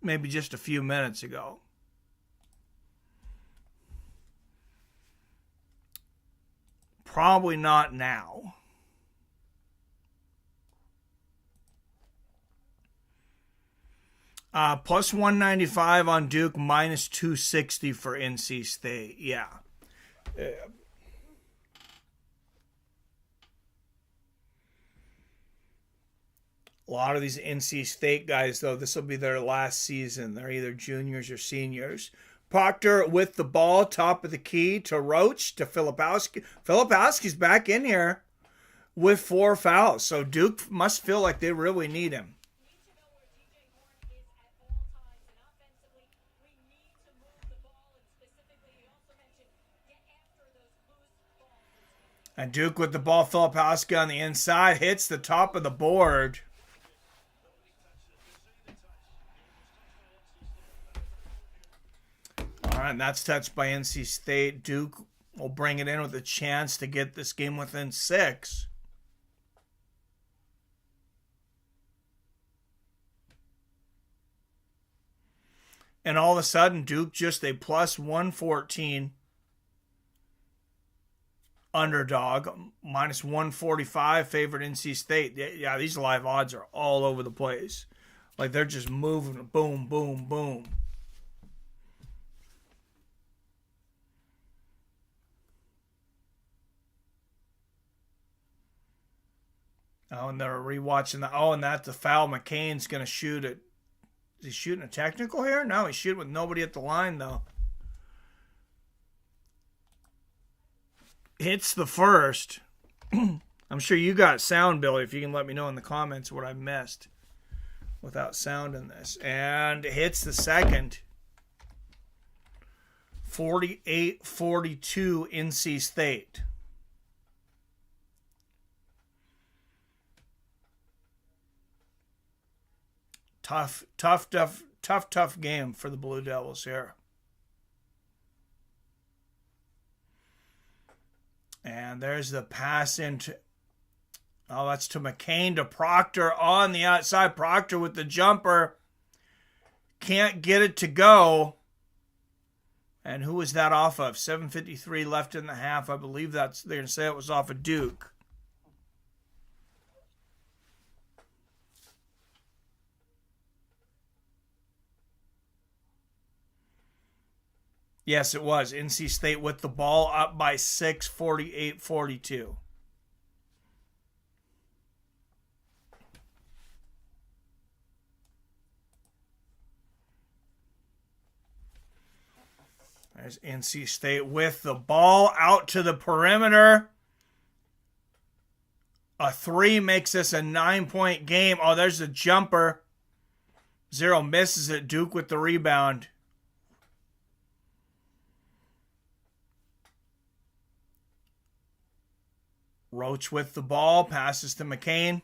maybe just a few minutes ago. Probably not now. Plus 195 on Duke, minus 260 for NC State. Yeah. A lot of these NC State guys, though, this will be their last season. They're either juniors or seniors. Proctor with the ball, top of the key to Roach, to Filipowski. Filipowski's back in here with 4 fouls. So Duke must feel like they really need him. And Duke with the ball, Filipowski on the inside, hits the top of the board. All right, and that's touched by NC State. Duke will bring it in with a chance to get this game within 6. And all of a sudden, Duke just a plus 114 underdog, minus 145 favored NC State. Yeah, these live odds are all over the place. Like they're just moving, boom, boom, boom. Oh, and they're rewatching the. Oh, and that's the foul. McCain's going to shoot it. Is he shooting a technical here? No, he's shooting with nobody at the line, though. Hits the first. I'm sure you got sound, Billy, if you can let me know in the comments what I missed without sound in this. And hits the second. 48-42 NC State. Tough game for the Blue Devils here. And there's the pass into... Oh, that's to McCain, to Proctor on the outside. Proctor with the jumper. Can't get it to go. And who was that off of? 7:53 left in the half. I believe they're going to say it was off of Duke. Yes, it was. NC State with the ball up by 6, 48-42. There's NC State with the ball out to the perimeter. A 3 makes this a 9-point game. Oh, there's a jumper. 0 misses it. Duke with the rebound. Roach with the ball, passes to McCain.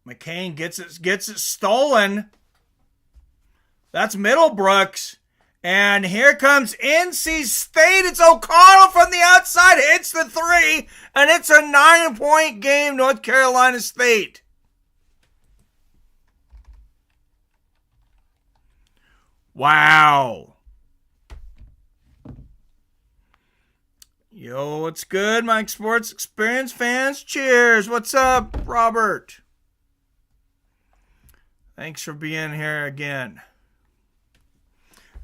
McCain gets it stolen. That's Middlebrooks. And here comes NC State. It's O'Connell from the outside. Hits the 3. And it's a 9-point game, North Carolina State. Wow. Yo, what's good, Mike Sports Experience fans? Cheers. What's up, Robert? Thanks for being here again.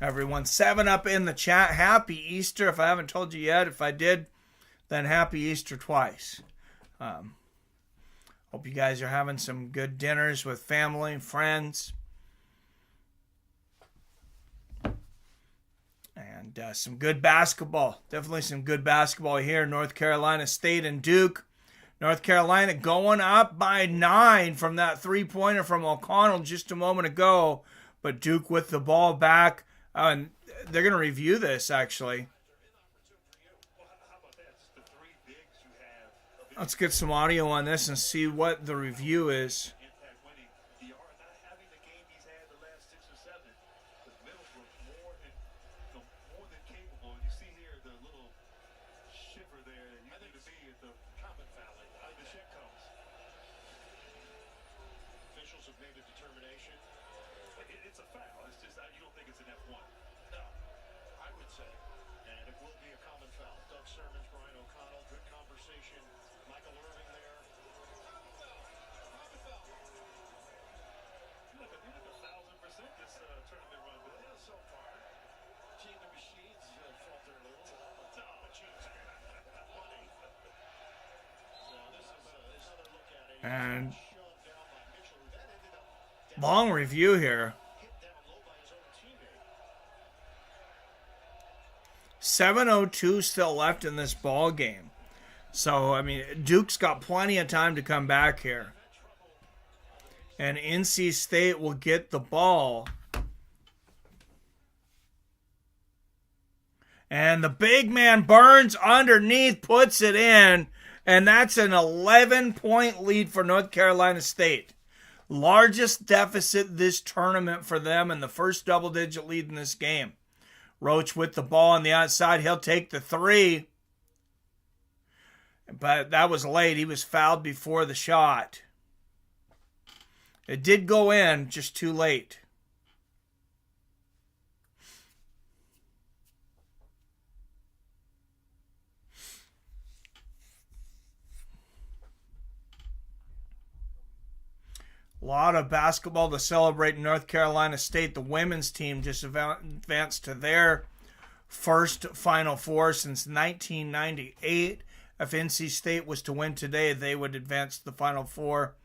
Everyone, 7 up in the chat. Happy Easter. If I haven't told you yet, if I did, then happy Easter twice. Hope you guys are having some good dinners with family and friends. And some good basketball. Definitely some good basketball here. North Carolina State and Duke. North Carolina going up by 9 from that 3-pointer from O'Connell just a moment ago. But Duke with the ball back. And they're going to review this, actually. Let's get some audio on this and see what the review is. And long review here. 7:02 still left in this ball game. So, I mean, Duke's got plenty of time to come back here. And NC State will get the ball. And the big man Burns underneath puts it in. And that's an 11-point lead for North Carolina State. Largest deficit this tournament for them and the first double-digit lead in this game. Roach with the ball on the outside. He'll take the three. But that was late. He was fouled before the shot. It did go in, just too late. A lot of basketball to celebrate in North Carolina State. The women's team just advanced to their first Final Four since 1998. If NC State was to win today, they would advance to the Final Four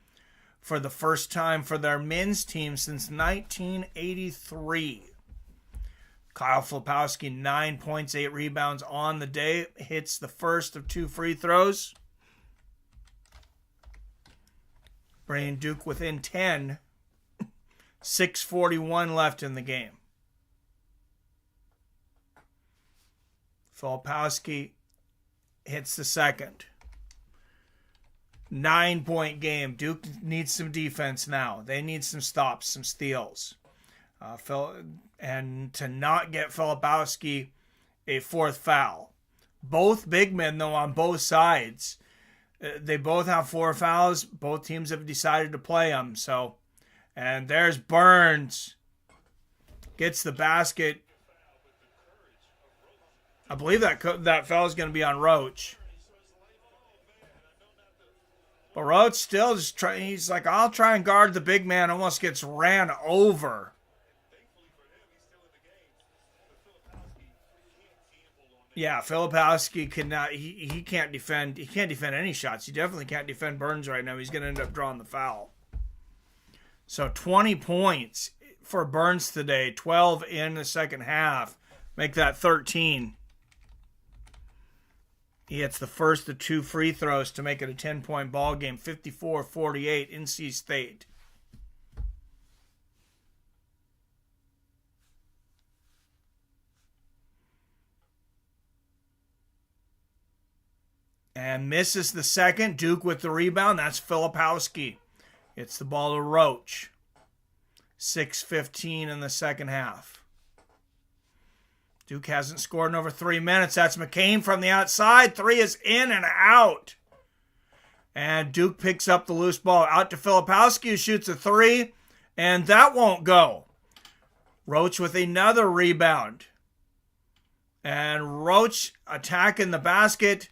for the first time for their men's team since 1983. Kyle Filipowski, 9 points, 8 rebounds on the day. Hits the first of 2 free throws. Bringing Duke within 10. 6:41 left in the game. Filipowski hits the second. 9-point game. Duke needs some defense now. They need some stops, some steals. And to not get Filipowski a 4th foul. Both big men, though, on both sides. They both have 4 fouls. Both teams have decided to play them. So, and there's Burns. Gets the basket. I believe that foul is going to be on Roach. But Roach still just he's like, I'll try and guard the big man. Almost gets ran over. Yeah, Filipowski cannot. He can't defend. He can't defend any shots. He definitely can't defend Burns right now. He's going to end up drawing the foul. So 20 points for Burns today. 12 in the second half. Make that 13. He hits the first of 2 free throws to make it a 10-point ball game. 54-48 NC State. And misses the second. Duke with the rebound. That's Filipowski. It's the ball to Roach. 6:15 in the second half. Duke hasn't scored in over 3 minutes. That's McCain from the outside. 3 is in and out. And Duke picks up the loose ball. Out to Filipowski, who shoots a 3. And that won't go. Roach with another rebound. And Roach attacking the basket.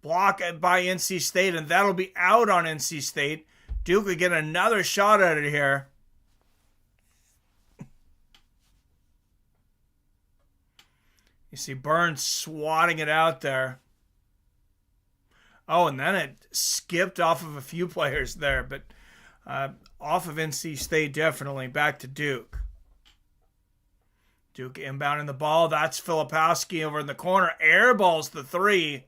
Block by NC State, and that'll be out on NC State. Duke will get another shot at it here. You see Burns swatting it out there. Oh, and then it skipped off of a few players there, but off of NC State definitely. Back to Duke. Duke inbounding the ball. That's Filipowski over in the corner. Airballs the 3.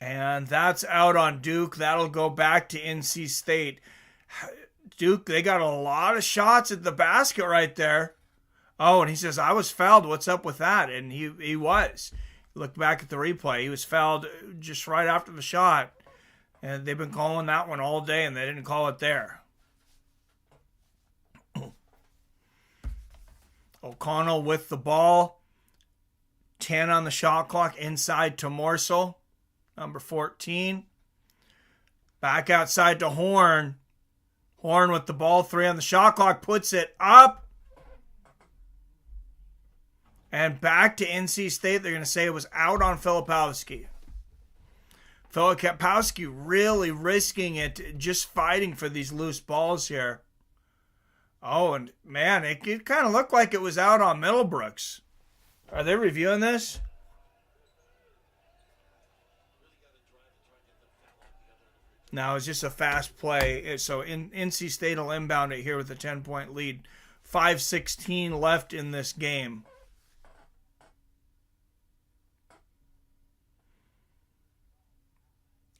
And that's out on Duke. That'll go back to NC State. Duke, they got a lot of shots at the basket right there. Oh, and he says, I was fouled. What's up with that? And he was. Look back at the replay. He was fouled just right after the shot. And they've been calling that one all day, and they didn't call it there. O'Connell with the ball. 10 on the shot clock. Inside to Morsel. Number 14. Back outside to Horn. Horn with the ball. 3 on the shot clock. Puts it up. And back to NC State. They're going to say it was out on Filipowski. Filipowski really risking it. Just fighting for these loose balls here. Oh, and man, it kind of looked like it was out on Middlebrooks. Are they reviewing this? No, it's just a fast play. So NC State will inbound it here with a 10-point lead. 5:16 left in this game.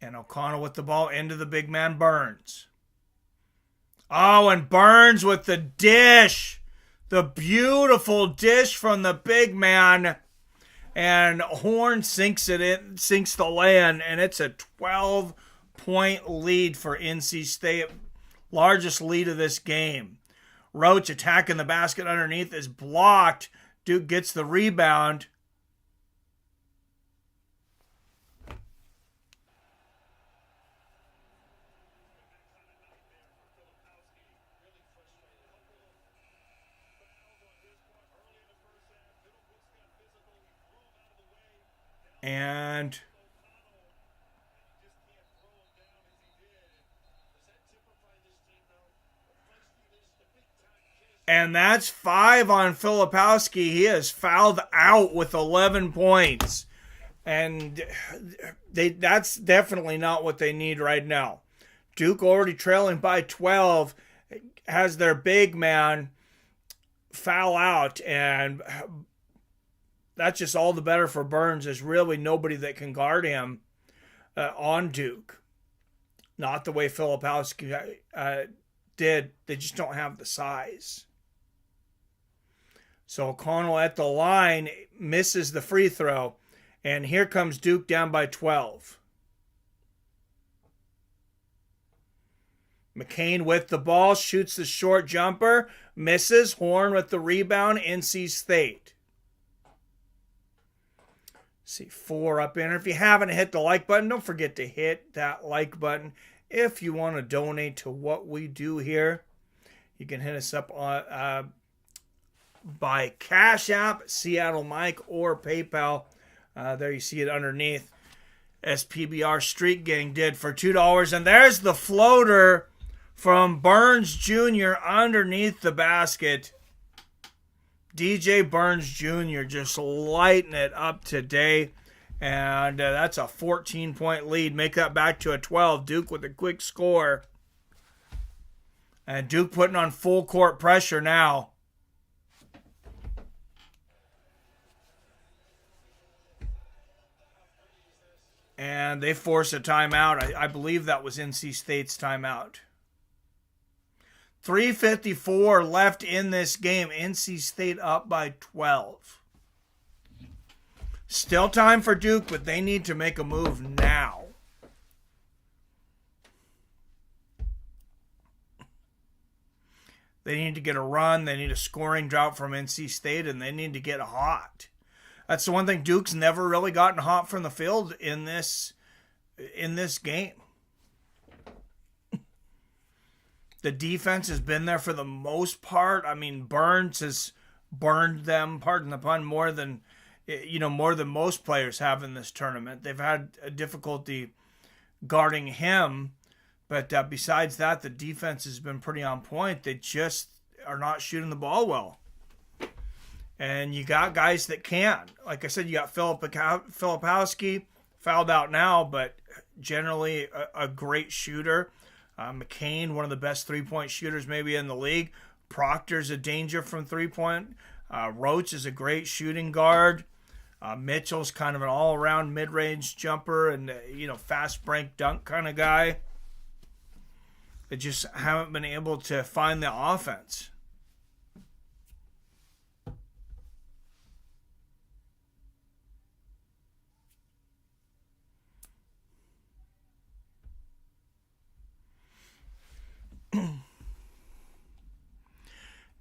And O'Connell with the ball into the big man Burns. Oh, and Burns with the dish. The beautiful dish from the big man. And Horn sinks it in, sinks the land, and it's a 12-point lead for NC State. Largest lead of this game. Roach attacking the basket underneath is blocked. Duke gets the rebound. And that's 5 on Filipowski. He is fouled out with 11 points. And that's definitely not what they need right now. Duke already trailing by 12 has their big man foul out, and that's just all the better for Burns. There's really nobody that can guard him on Duke. Not the way Filipowski did. They just don't have the size. So O'Connell at the line misses the free throw, and here comes Duke down by 12. McCain with the ball, shoots the short jumper, misses. Horn with the rebound, NC State. See, 4 up in. If you haven't hit the like button, don't forget to hit that like button. If you want to donate to what we do here, you can hit us up on by Cash App, Seattle Mike, or PayPal. There you see it underneath. SPBR Street Gang did for $2. And there's the floater from Burns Jr. underneath the basket. DJ Burns Jr. just lighting it up today. And that's a 14-point lead. Make that back to a 12. Duke with a quick score. And Duke putting on full court pressure now. And they force a timeout. I believe that was NC State's timeout. 3:54 left in this game. NC State up by 12. Still time for Duke, but they need to make a move now. They need to get a run. They need a scoring drought from NC State, and they need to get hot. That's the one thing. Duke's never really gotten hot from the field in this game. The defense has been there for the most part. I mean, Burns has burned them, pardon the pun, more than most players have in this tournament. They've had a difficulty guarding him, but besides that, the defense has been pretty on point. They just are not shooting the ball well. And you got guys that can. Like I said, you got Filipowski, fouled out now, but generally a great shooter. McCain, one of the best three-point shooters maybe in the league. Proctor's a danger from three-point. Roach is a great shooting guard. Mitchell's kind of an all-around mid-range jumper and, fast break dunk kind of guy. They just haven't been able to find the offense.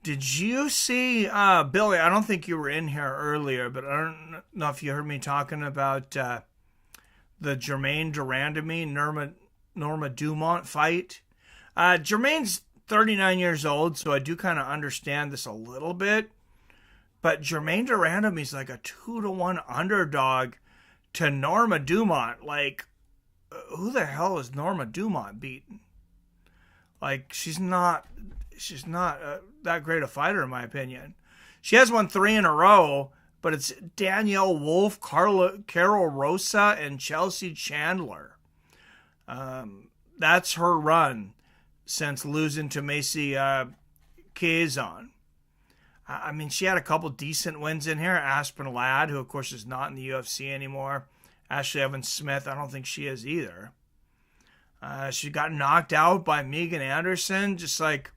Did you see, Billy, I don't think you were in here earlier, but I don't know if you heard me talking about the Jermaine Durandamy, Norma Dumont fight. Jermaine's 39 years old, so I do kind of understand this a little bit. But Jermaine Durandamy's like a 2-1 underdog to Norma Dumont. Like, who the hell is Norma Dumont beating? Like, she's not that great a fighter, in my opinion. She has won 3 in a row, but it's Danielle Wolf, Carol Rosa, and Chelsea Chandler. That's her run since losing to Macy Chiasson. I mean, she had a couple decent wins in here. Aspen Ladd, who of course is not in the UFC anymore. Ashley Evans Smith, I don't think she is either. She got knocked out by Megan Anderson. Just like,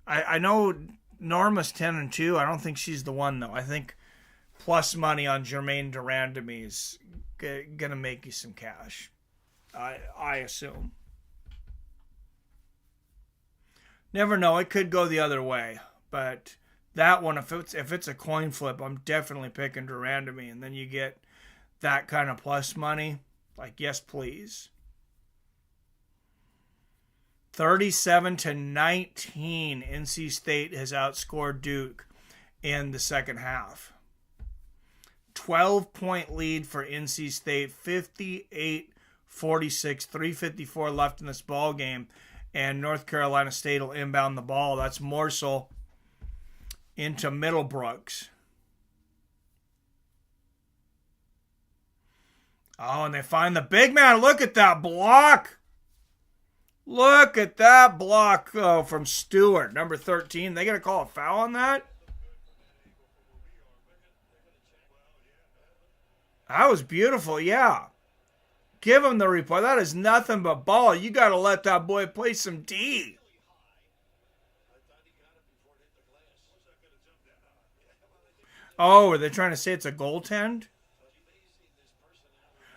I know Norma's 10-2. I don't think she's the one though. I think plus money on Germaine Durandamy is gonna make you some cash. I assume. Never know. It could go the other way, but that one, if it's a coin flip, I'm definitely picking Durandamy, and then you get that kind of plus money. Like, yes, please. 37-19, NC State has outscored Duke in the second half. 12-point lead for NC State, 58-46, 3:54 left in this ball game, and North Carolina State will inbound the ball. That's Morsel into Middlebrooks. Oh, and they find the big man. Look at that block. Look at that block from Stewart, number 13. They going to call a foul on that? That was beautiful, yeah. Give him the replay. That is nothing but ball. You got to let that boy play some D. Oh, are they trying to say it's a goaltend?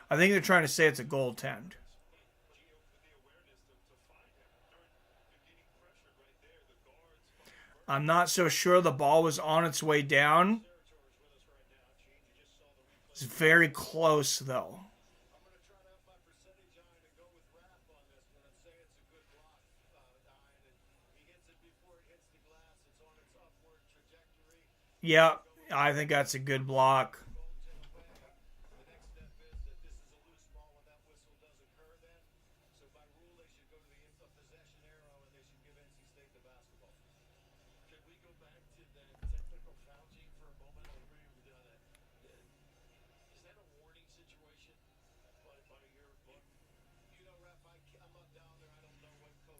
I think they're trying to say it's a goaltend. I'm not so sure the ball was on its way down. It's very close, though. Yeah, I think that's a good block.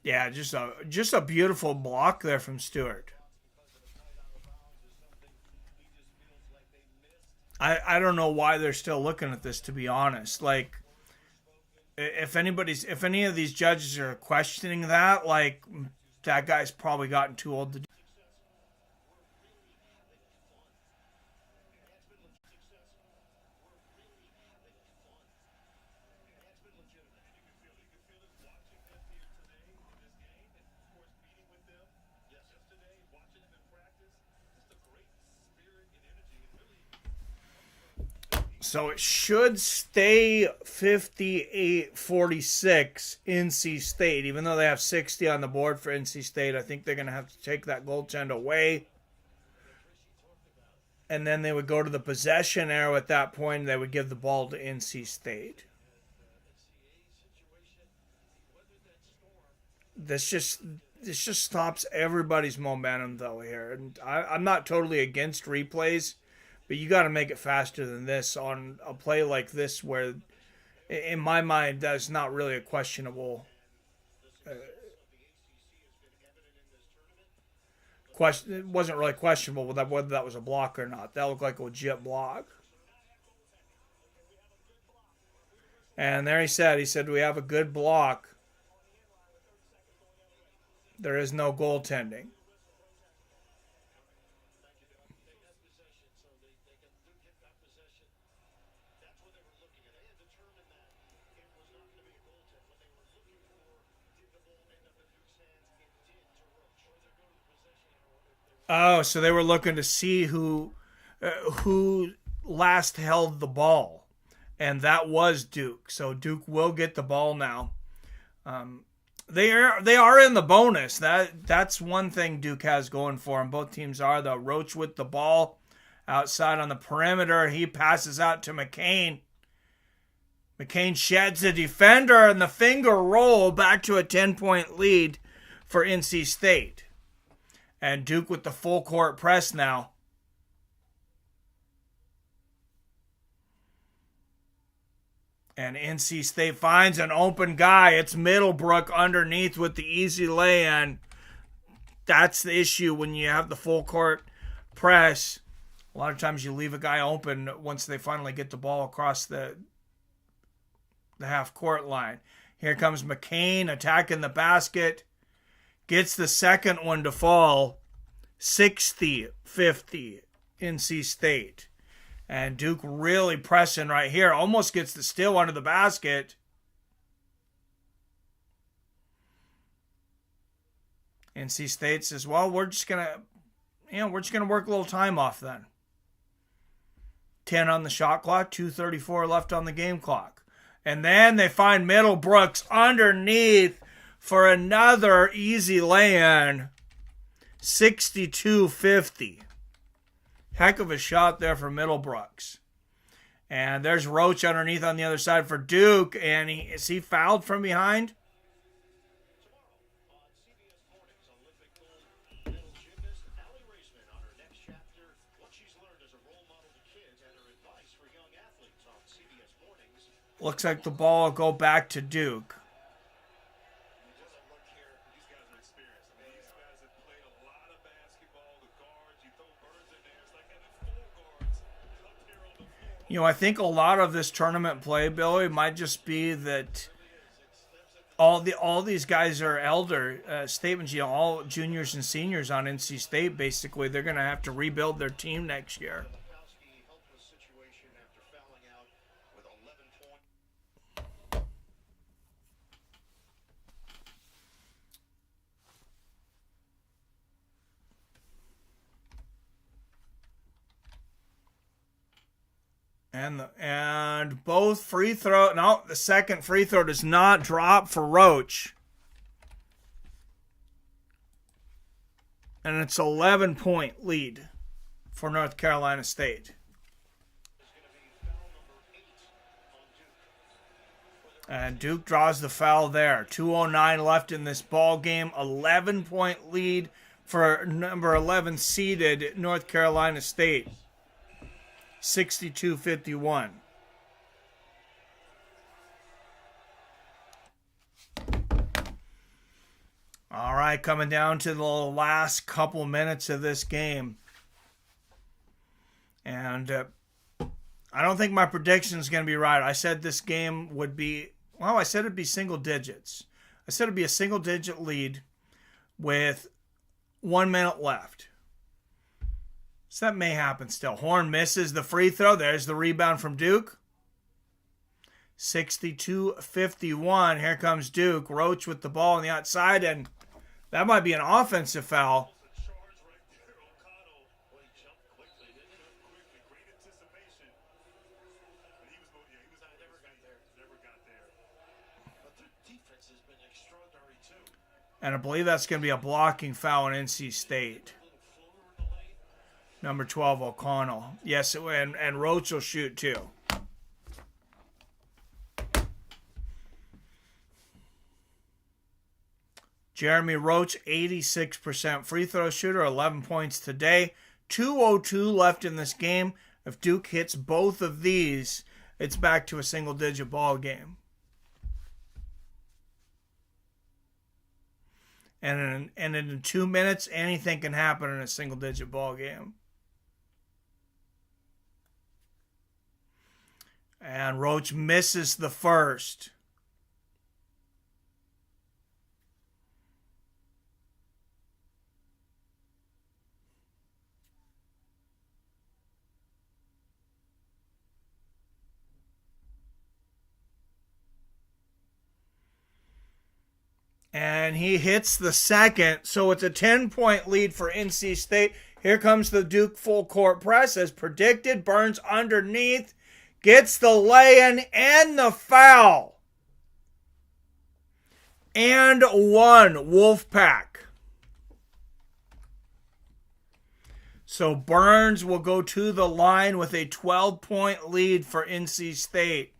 Yeah, just a beautiful block there from Stewart. I don't know why they're still looking at this, to be honest. Like, if any of these judges are questioning that, like, that guy's probably gotten too old to do. So it should stay 58-46 NC State. Even though they have 60 on the board for NC State, I think they're going to have to take that goaltend away. And then they would go to the possession arrow at that point, and they would give the ball to NC State. This just stops everybody's momentum, though, here. And I'm not totally against replays, but you got to make it faster than this on a play like this where, in my mind, that's not really a questionable question. It wasn't really questionable whether that was a block or not. That looked like a legit block. And there he said, we have a good block. There is no goaltending. Oh, so they were looking to see who last held the ball, and that was Duke. So Duke will get the ball now. They are in the bonus. That's one thing Duke has going for them. Both teams are, though. Roach with the ball outside on the perimeter. He passes out to McCain. McCain sheds a defender, and the finger roll back to a 10-point lead for NC State. And Duke with the full court press now. And NC State finds an open guy. It's Middlebrook underneath with the easy lay-in. That's the issue when you have the full court press. A lot of times you leave a guy open once they finally get the ball across the half court line. Here comes McCain attacking the basket. Gets the second one to fall. 60-50 NC State. And Duke really pressing right here. Almost gets the steal under the basket. NC State says, well, we're just gonna work a little time off then. 10 on the shot clock, 2:34 left on the game clock. And then they find Middlebrooks underneath for another easy lay-in. 62-50. Heck of a shot there for Middlebrooks. And there's Roach underneath on the other side for Duke. And is he fouled from behind? Looks like the ball will go back to Duke. You know, I think a lot of this tournament play, Billy, might just be that all these guys are elder statements. You know, all juniors and seniors on NC State. Basically, they're going to have to rebuild their team next year. And both free throw. No, the second free throw does not drop for Roach. And it's 11-point lead for North Carolina State. And Duke draws the foul there. 2:09 left in this ball game. 11-point lead for number 11 seeded North Carolina State. 62-51. All right, coming down to the last couple minutes of this game. And I don't think my prediction is going to be right. I said this game would be, I said it'd be single digits. I said it'd be a single digit lead with 1 minute left. So that may happen still. Horn misses the free throw. There's the rebound from Duke. 62-51. Here comes Duke. Roach with the ball on the outside, and that might be an offensive foul. And I believe that's going to be a blocking foul in NC State. Number 12, O'Connell. Yes, and Roach will shoot too. Jeremy Roach, 86% free throw shooter, 11 points today. 2:02 left in this game. If Duke hits both of these, it's back to a single-digit ball game. And in 2 minutes, anything can happen in a single-digit ball game. And Roach misses the first. And he hits the second. So it's a 10-point lead for NC State. Here comes the Duke full court press. As predicted, Burns underneath. Gets the lay-in and the foul. And one, Wolfpack. So Burns will go to the line with a 12-point lead for NC State.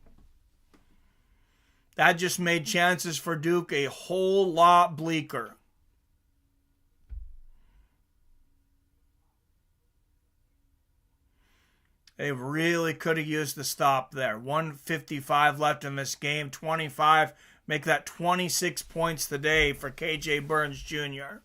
That just made chances for Duke a whole lot bleaker. They really could have used the stop there. 155 left in this game. 25. Make that 26 points today for KJ Burns Jr.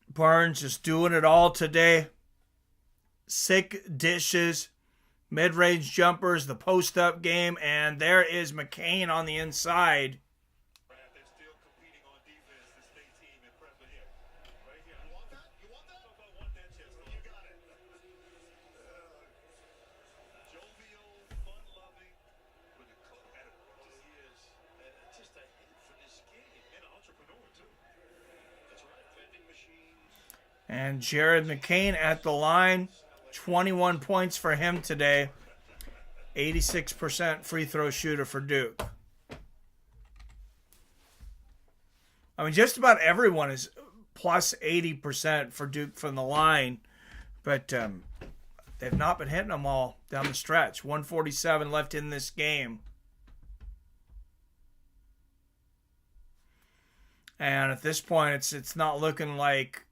Burns just doing it all today. Sick dishes, mid-range jumpers, the post-up game, and there is McCain on the inside. And Jared McCain at the line. 21 points for him today. 86% free throw shooter for Duke. I mean, just about everyone is plus 80% for Duke from the line. But they've not been hitting them all down the stretch. 147 left in this game. And at this point, it's not looking like...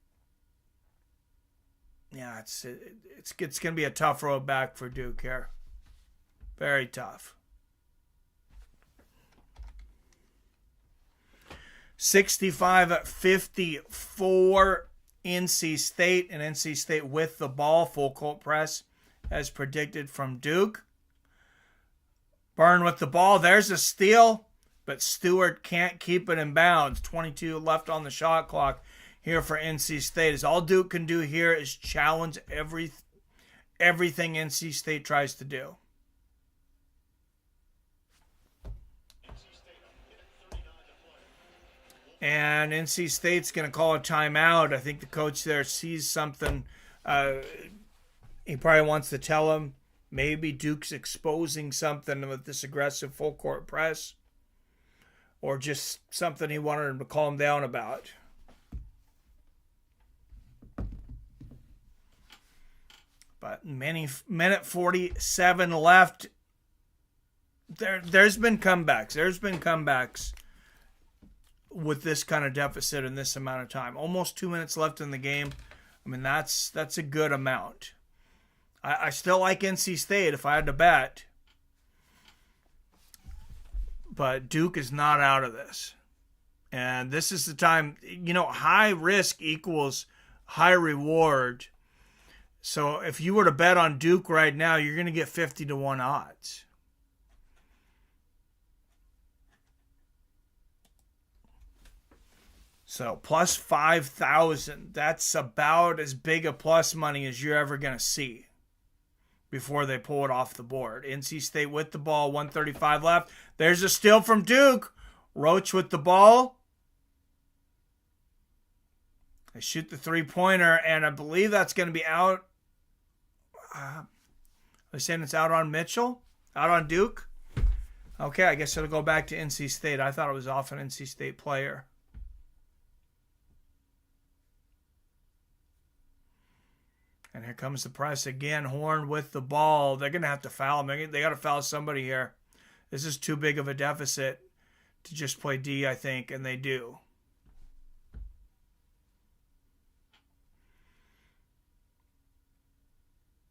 Yeah, it's going to be a tough road back for Duke here. Very tough. 65-54 NC State, and NC State with the ball, full court press as predicted from Duke. Byrne with the ball. There's a steal, but Stewart can't keep it in bounds. 22 left on the shot clock here for NC State. As all Duke can do here is challenge everything NC State tries to do. And NC State's going to call a timeout. I think the coach there sees something. He probably wants to tell him maybe Duke's exposing something with this aggressive full court press, or just something he wanted him to calm down about. But minute 47 left. There's been comebacks. There's been comebacks with this kind of deficit in this amount of time. Almost 2 minutes left in the game. I mean, that's a good amount. I still like NC State if I had to bet. But Duke is not out of this. And this is the time, high risk equals high reward. So if you were to bet on Duke right now, you're going to get 50-1 odds. So plus 5,000. That's about as big a plus money as you're ever going to see before they pull it off the board. NC State with the ball, 135 left. There's a steal from Duke. Roach with the ball. They shoot the three-pointer, and I believe that's going to be out. They're saying it's out on Mitchell? Out on Duke? Okay, I guess it'll go back to NC State. I thought it was off an NC State player. And here comes the press again. Horn with the ball. They're going to have to foul him. They got to foul somebody here. This is too big of a deficit to just play D, I think, and they do.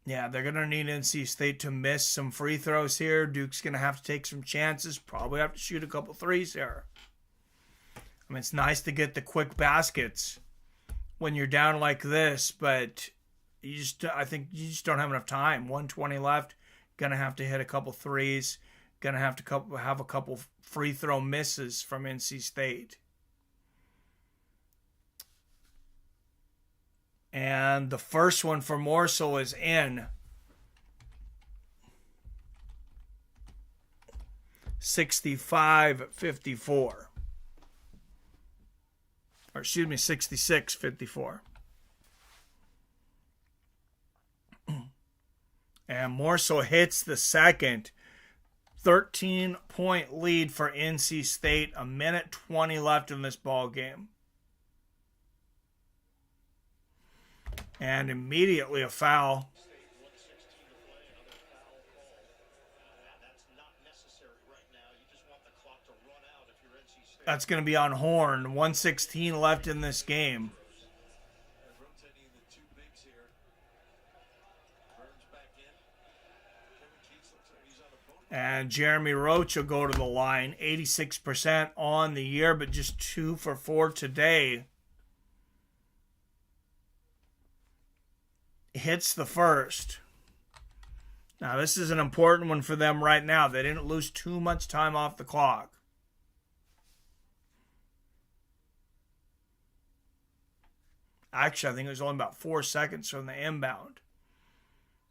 Yeah, they're going to need NC State to miss some free throws here. Duke's going to have to take some chances. Probably have to shoot a couple threes here. I mean, it's nice to get the quick baskets when you're down like this, but I think you just don't have enough time. 120 left. Going to have to hit a couple threes. Going to have to have a couple free throw misses from NC State. And the first one for Morsel is in. 65-54. Or excuse me, 66-54. And Morsel hits the second. 13-point lead for NC State. A minute 20 left in this ball game. And immediately a foul. That's going to be on Horn. 1:16 left in this game. And Jeremy Roach will go to the line. 86% on the year, but just 2 for 4 today. Hits the first. Now, this is an important one for them right now. They didn't lose too much time off the clock. Actually, I think it was only about 4 seconds from the inbound.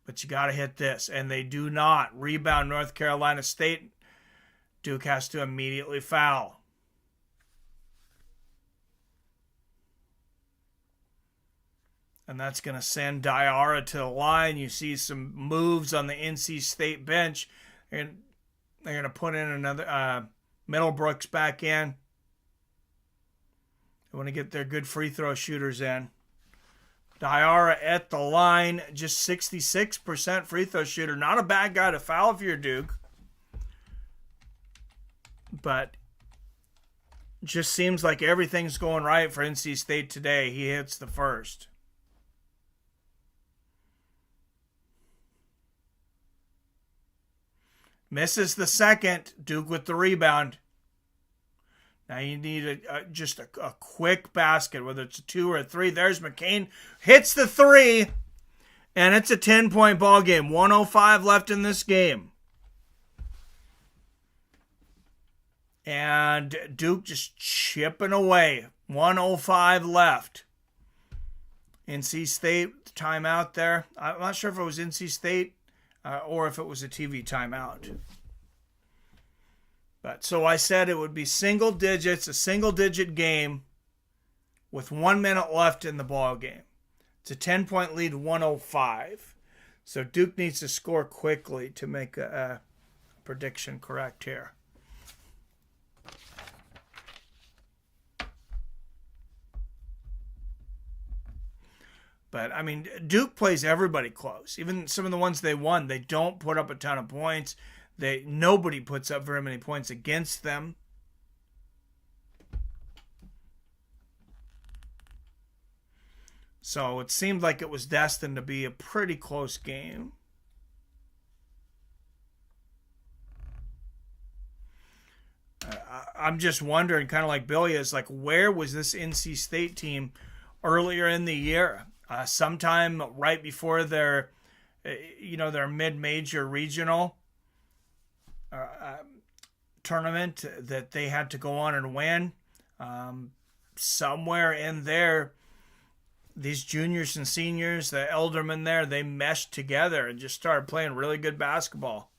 But you got to hit this. And they do not. Rebound North Carolina State. Duke has to immediately foul. And that's going to send Diarra to the line. You see some moves on the NC State bench. And they're going to put in another Middlebrooks back in. They want to get their good free throw shooters in. Diarra at the line, just 66% free throw shooter. Not a bad guy to foul if you're Duke. But just seems like everything's going right for NC State today. He hits the first. Misses the second. Duke with the rebound. Now you need just a quick basket, whether it's a 2 or a 3. There's McCain. Hits the 3. And it's a 10-point ball game. 1:05 left in this game. And Duke just chipping away. 1:05 left. NC State timeout there. I'm not sure if it was NC State or if it was a TV timeout. But so I said it would be single digits, a single-digit game with 1 minute left in the ball game. It's a 10-point lead, 1:05. So Duke needs to score quickly to make a prediction correct here. But, I mean, Duke plays everybody close. Even some of the ones they won, they don't put up a ton of points. Nobody puts up very many points against them. So it seemed like it was destined to be a pretty close game. I'm just wondering, kind of like Billy is, like, where was this NC State team earlier in the year? Sometime right before their mid-major regional tournament that they had to go on and win. Somewhere in there, these juniors and seniors, the eldermen there, they meshed together and just started playing really good basketball.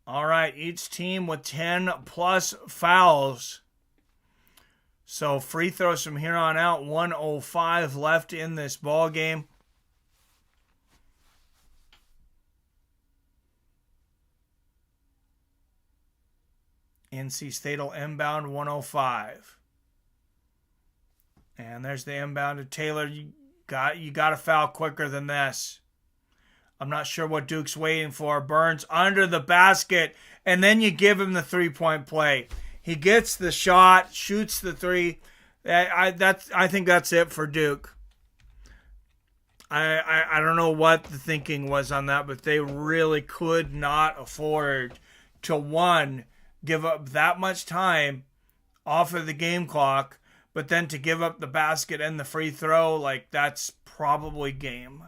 All right, each team with 10 plus fouls. So free throws from here on out, 1:05 left in this ball game. NC State will inbound 1:05. And there's the inbound to Taylor. You got to foul quicker than this. I'm not sure what Duke's waiting for. Burns under the basket, and then you give him the three-point play. He gets the shot, shoots the 3. I think that's it for Duke. I don't know what the thinking was on that, but they really could not afford to, one, give up that much time off of the game clock, but then to give up the basket and the free throw, like, that's probably game.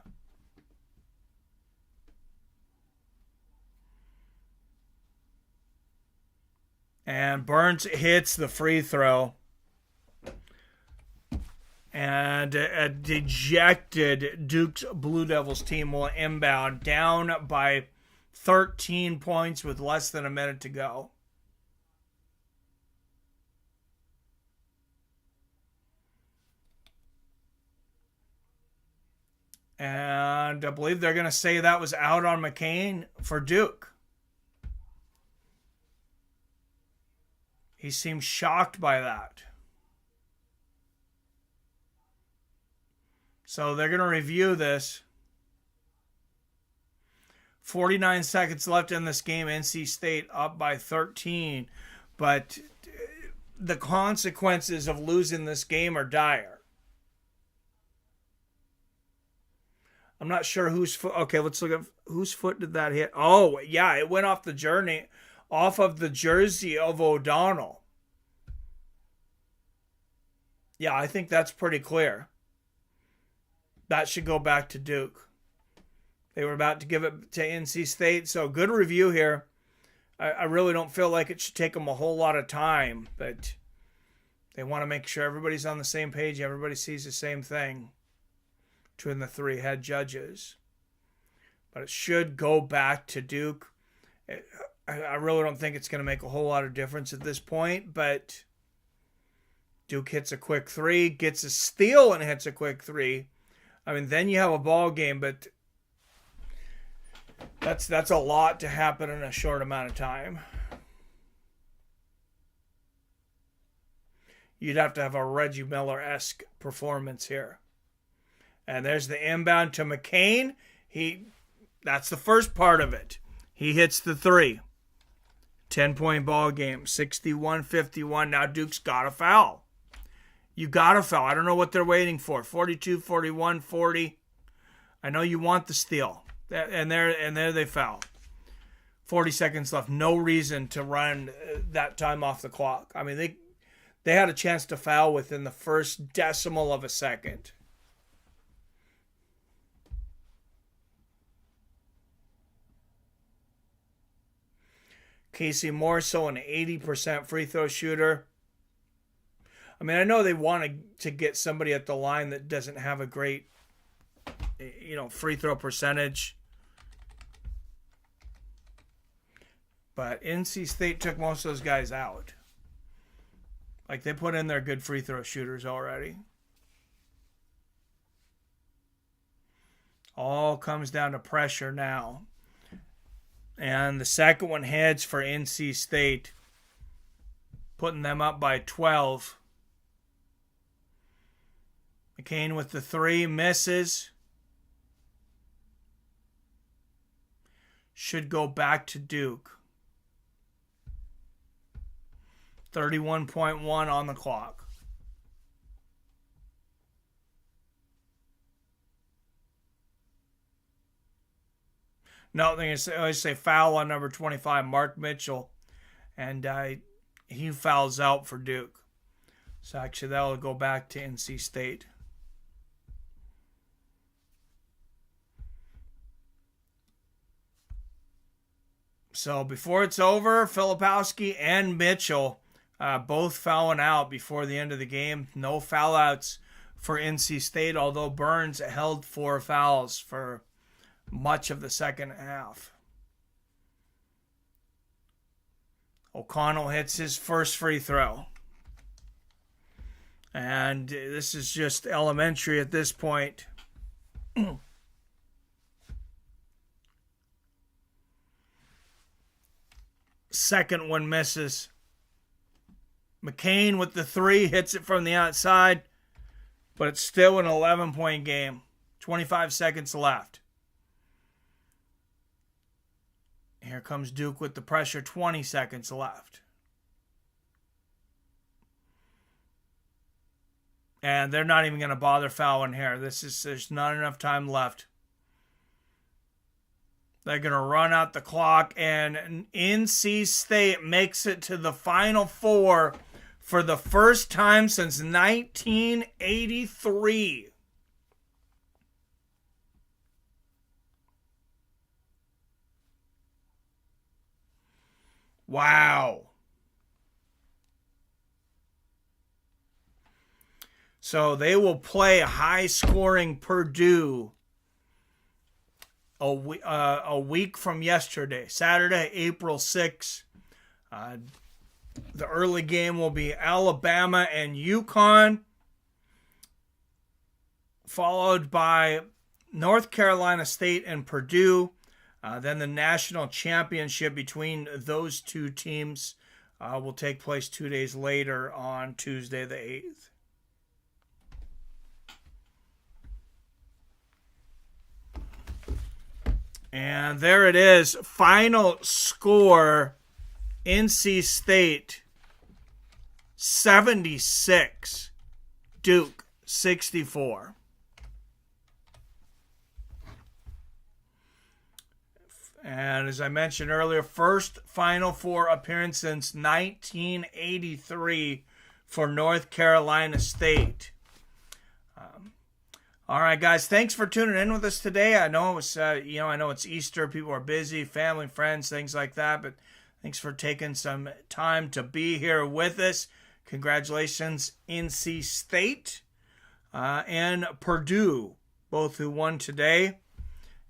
And Burns hits the free throw. And a dejected Duke's Blue Devils team will inbound down by 13 points with less than a minute to go. And I believe they're going to say that was out on McCain for Duke. He seems shocked by that. So they're going to review this. 49 seconds left in this game. NC State up by 13. But the consequences of losing this game are dire. I'm not sure whose foot. Okay, let's look at whose foot did that hit. Oh, yeah, it went off of the jersey of O'Donnell. Yeah, I think that's pretty clear. That should go back to Duke. They were about to give it to NC State, so good review here. I really don't feel like it should take them a whole lot of time, but they want to make sure everybody's on the same page, everybody sees the same thing between the three head judges. But it should go back to Duke. I really don't think it's going to make a whole lot of difference at this point, but Duke hits a quick three, gets a steal and hits a quick three. I mean, then you have a ball game, but that's a lot to happen in a short amount of time. You'd have to have a Reggie Miller-esque performance here. And there's the inbound to McCain. That's the first part of it. He hits the three. 10-point ball game, 61-51. Now Duke's got a foul. You got a foul. I don't know what they're waiting for. 42, 41, 40. I know you want the steal. And there they foul. 40 seconds left. No reason to run that time off the clock. I mean, they had a chance to foul within the first decimal of a second. Casey Morso, an 80% free throw shooter. I mean, I know they want to get somebody at the line that doesn't have a great, free throw percentage. But NC State took most of those guys out. Like, they put in their good free throw shooters already. All comes down to pressure now. And the second one heads for NC State, putting them up by 12. McCain with the three, misses. Should go back to Duke. 31.1 on the clock. No, they're going to say foul on number 25, Mark Mitchell. And he fouls out for Duke. So actually that will go back to NC State. So before it's over, Filipowski and Mitchell both fouling out before the end of the game. No foul outs for NC State, although Burns held 4 fouls for much of the second half. O'Connell hits his first free throw. And this is just elementary at this point. Second one misses. McCain with the three, hits it from the outside, but it's still an 11-point game. 25 seconds left. Here comes Duke with the pressure, 20 seconds left. And they're not even going to bother fouling here. There's not enough time left. They're going to run out the clock, and NC State makes it to the Final Four for the first time since 1983. Wow. So they will play high-scoring Purdue a week from yesterday, Saturday, April 6th. The early game will be Alabama and UConn, followed by North Carolina State and Purdue. Then the national championship between those two teams will take place 2 days later on Tuesday the 8th. And there it is. Final score, NC State 76, Duke 64. And as I mentioned earlier, first Final Four appearance since 1983 for North Carolina State. All right, guys, thanks for tuning in with us today. I know it was, I know it's Easter. People are busy, family, friends, things like that. But thanks for taking some time to be here with us. Congratulations, NC State and Purdue, both who won today.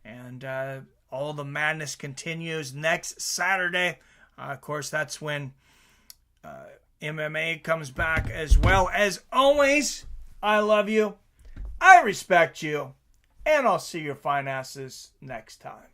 And all the madness continues next Saturday. Of course, that's when MMA comes back as well. As always, I love you. I respect you, and I'll see your fine asses next time.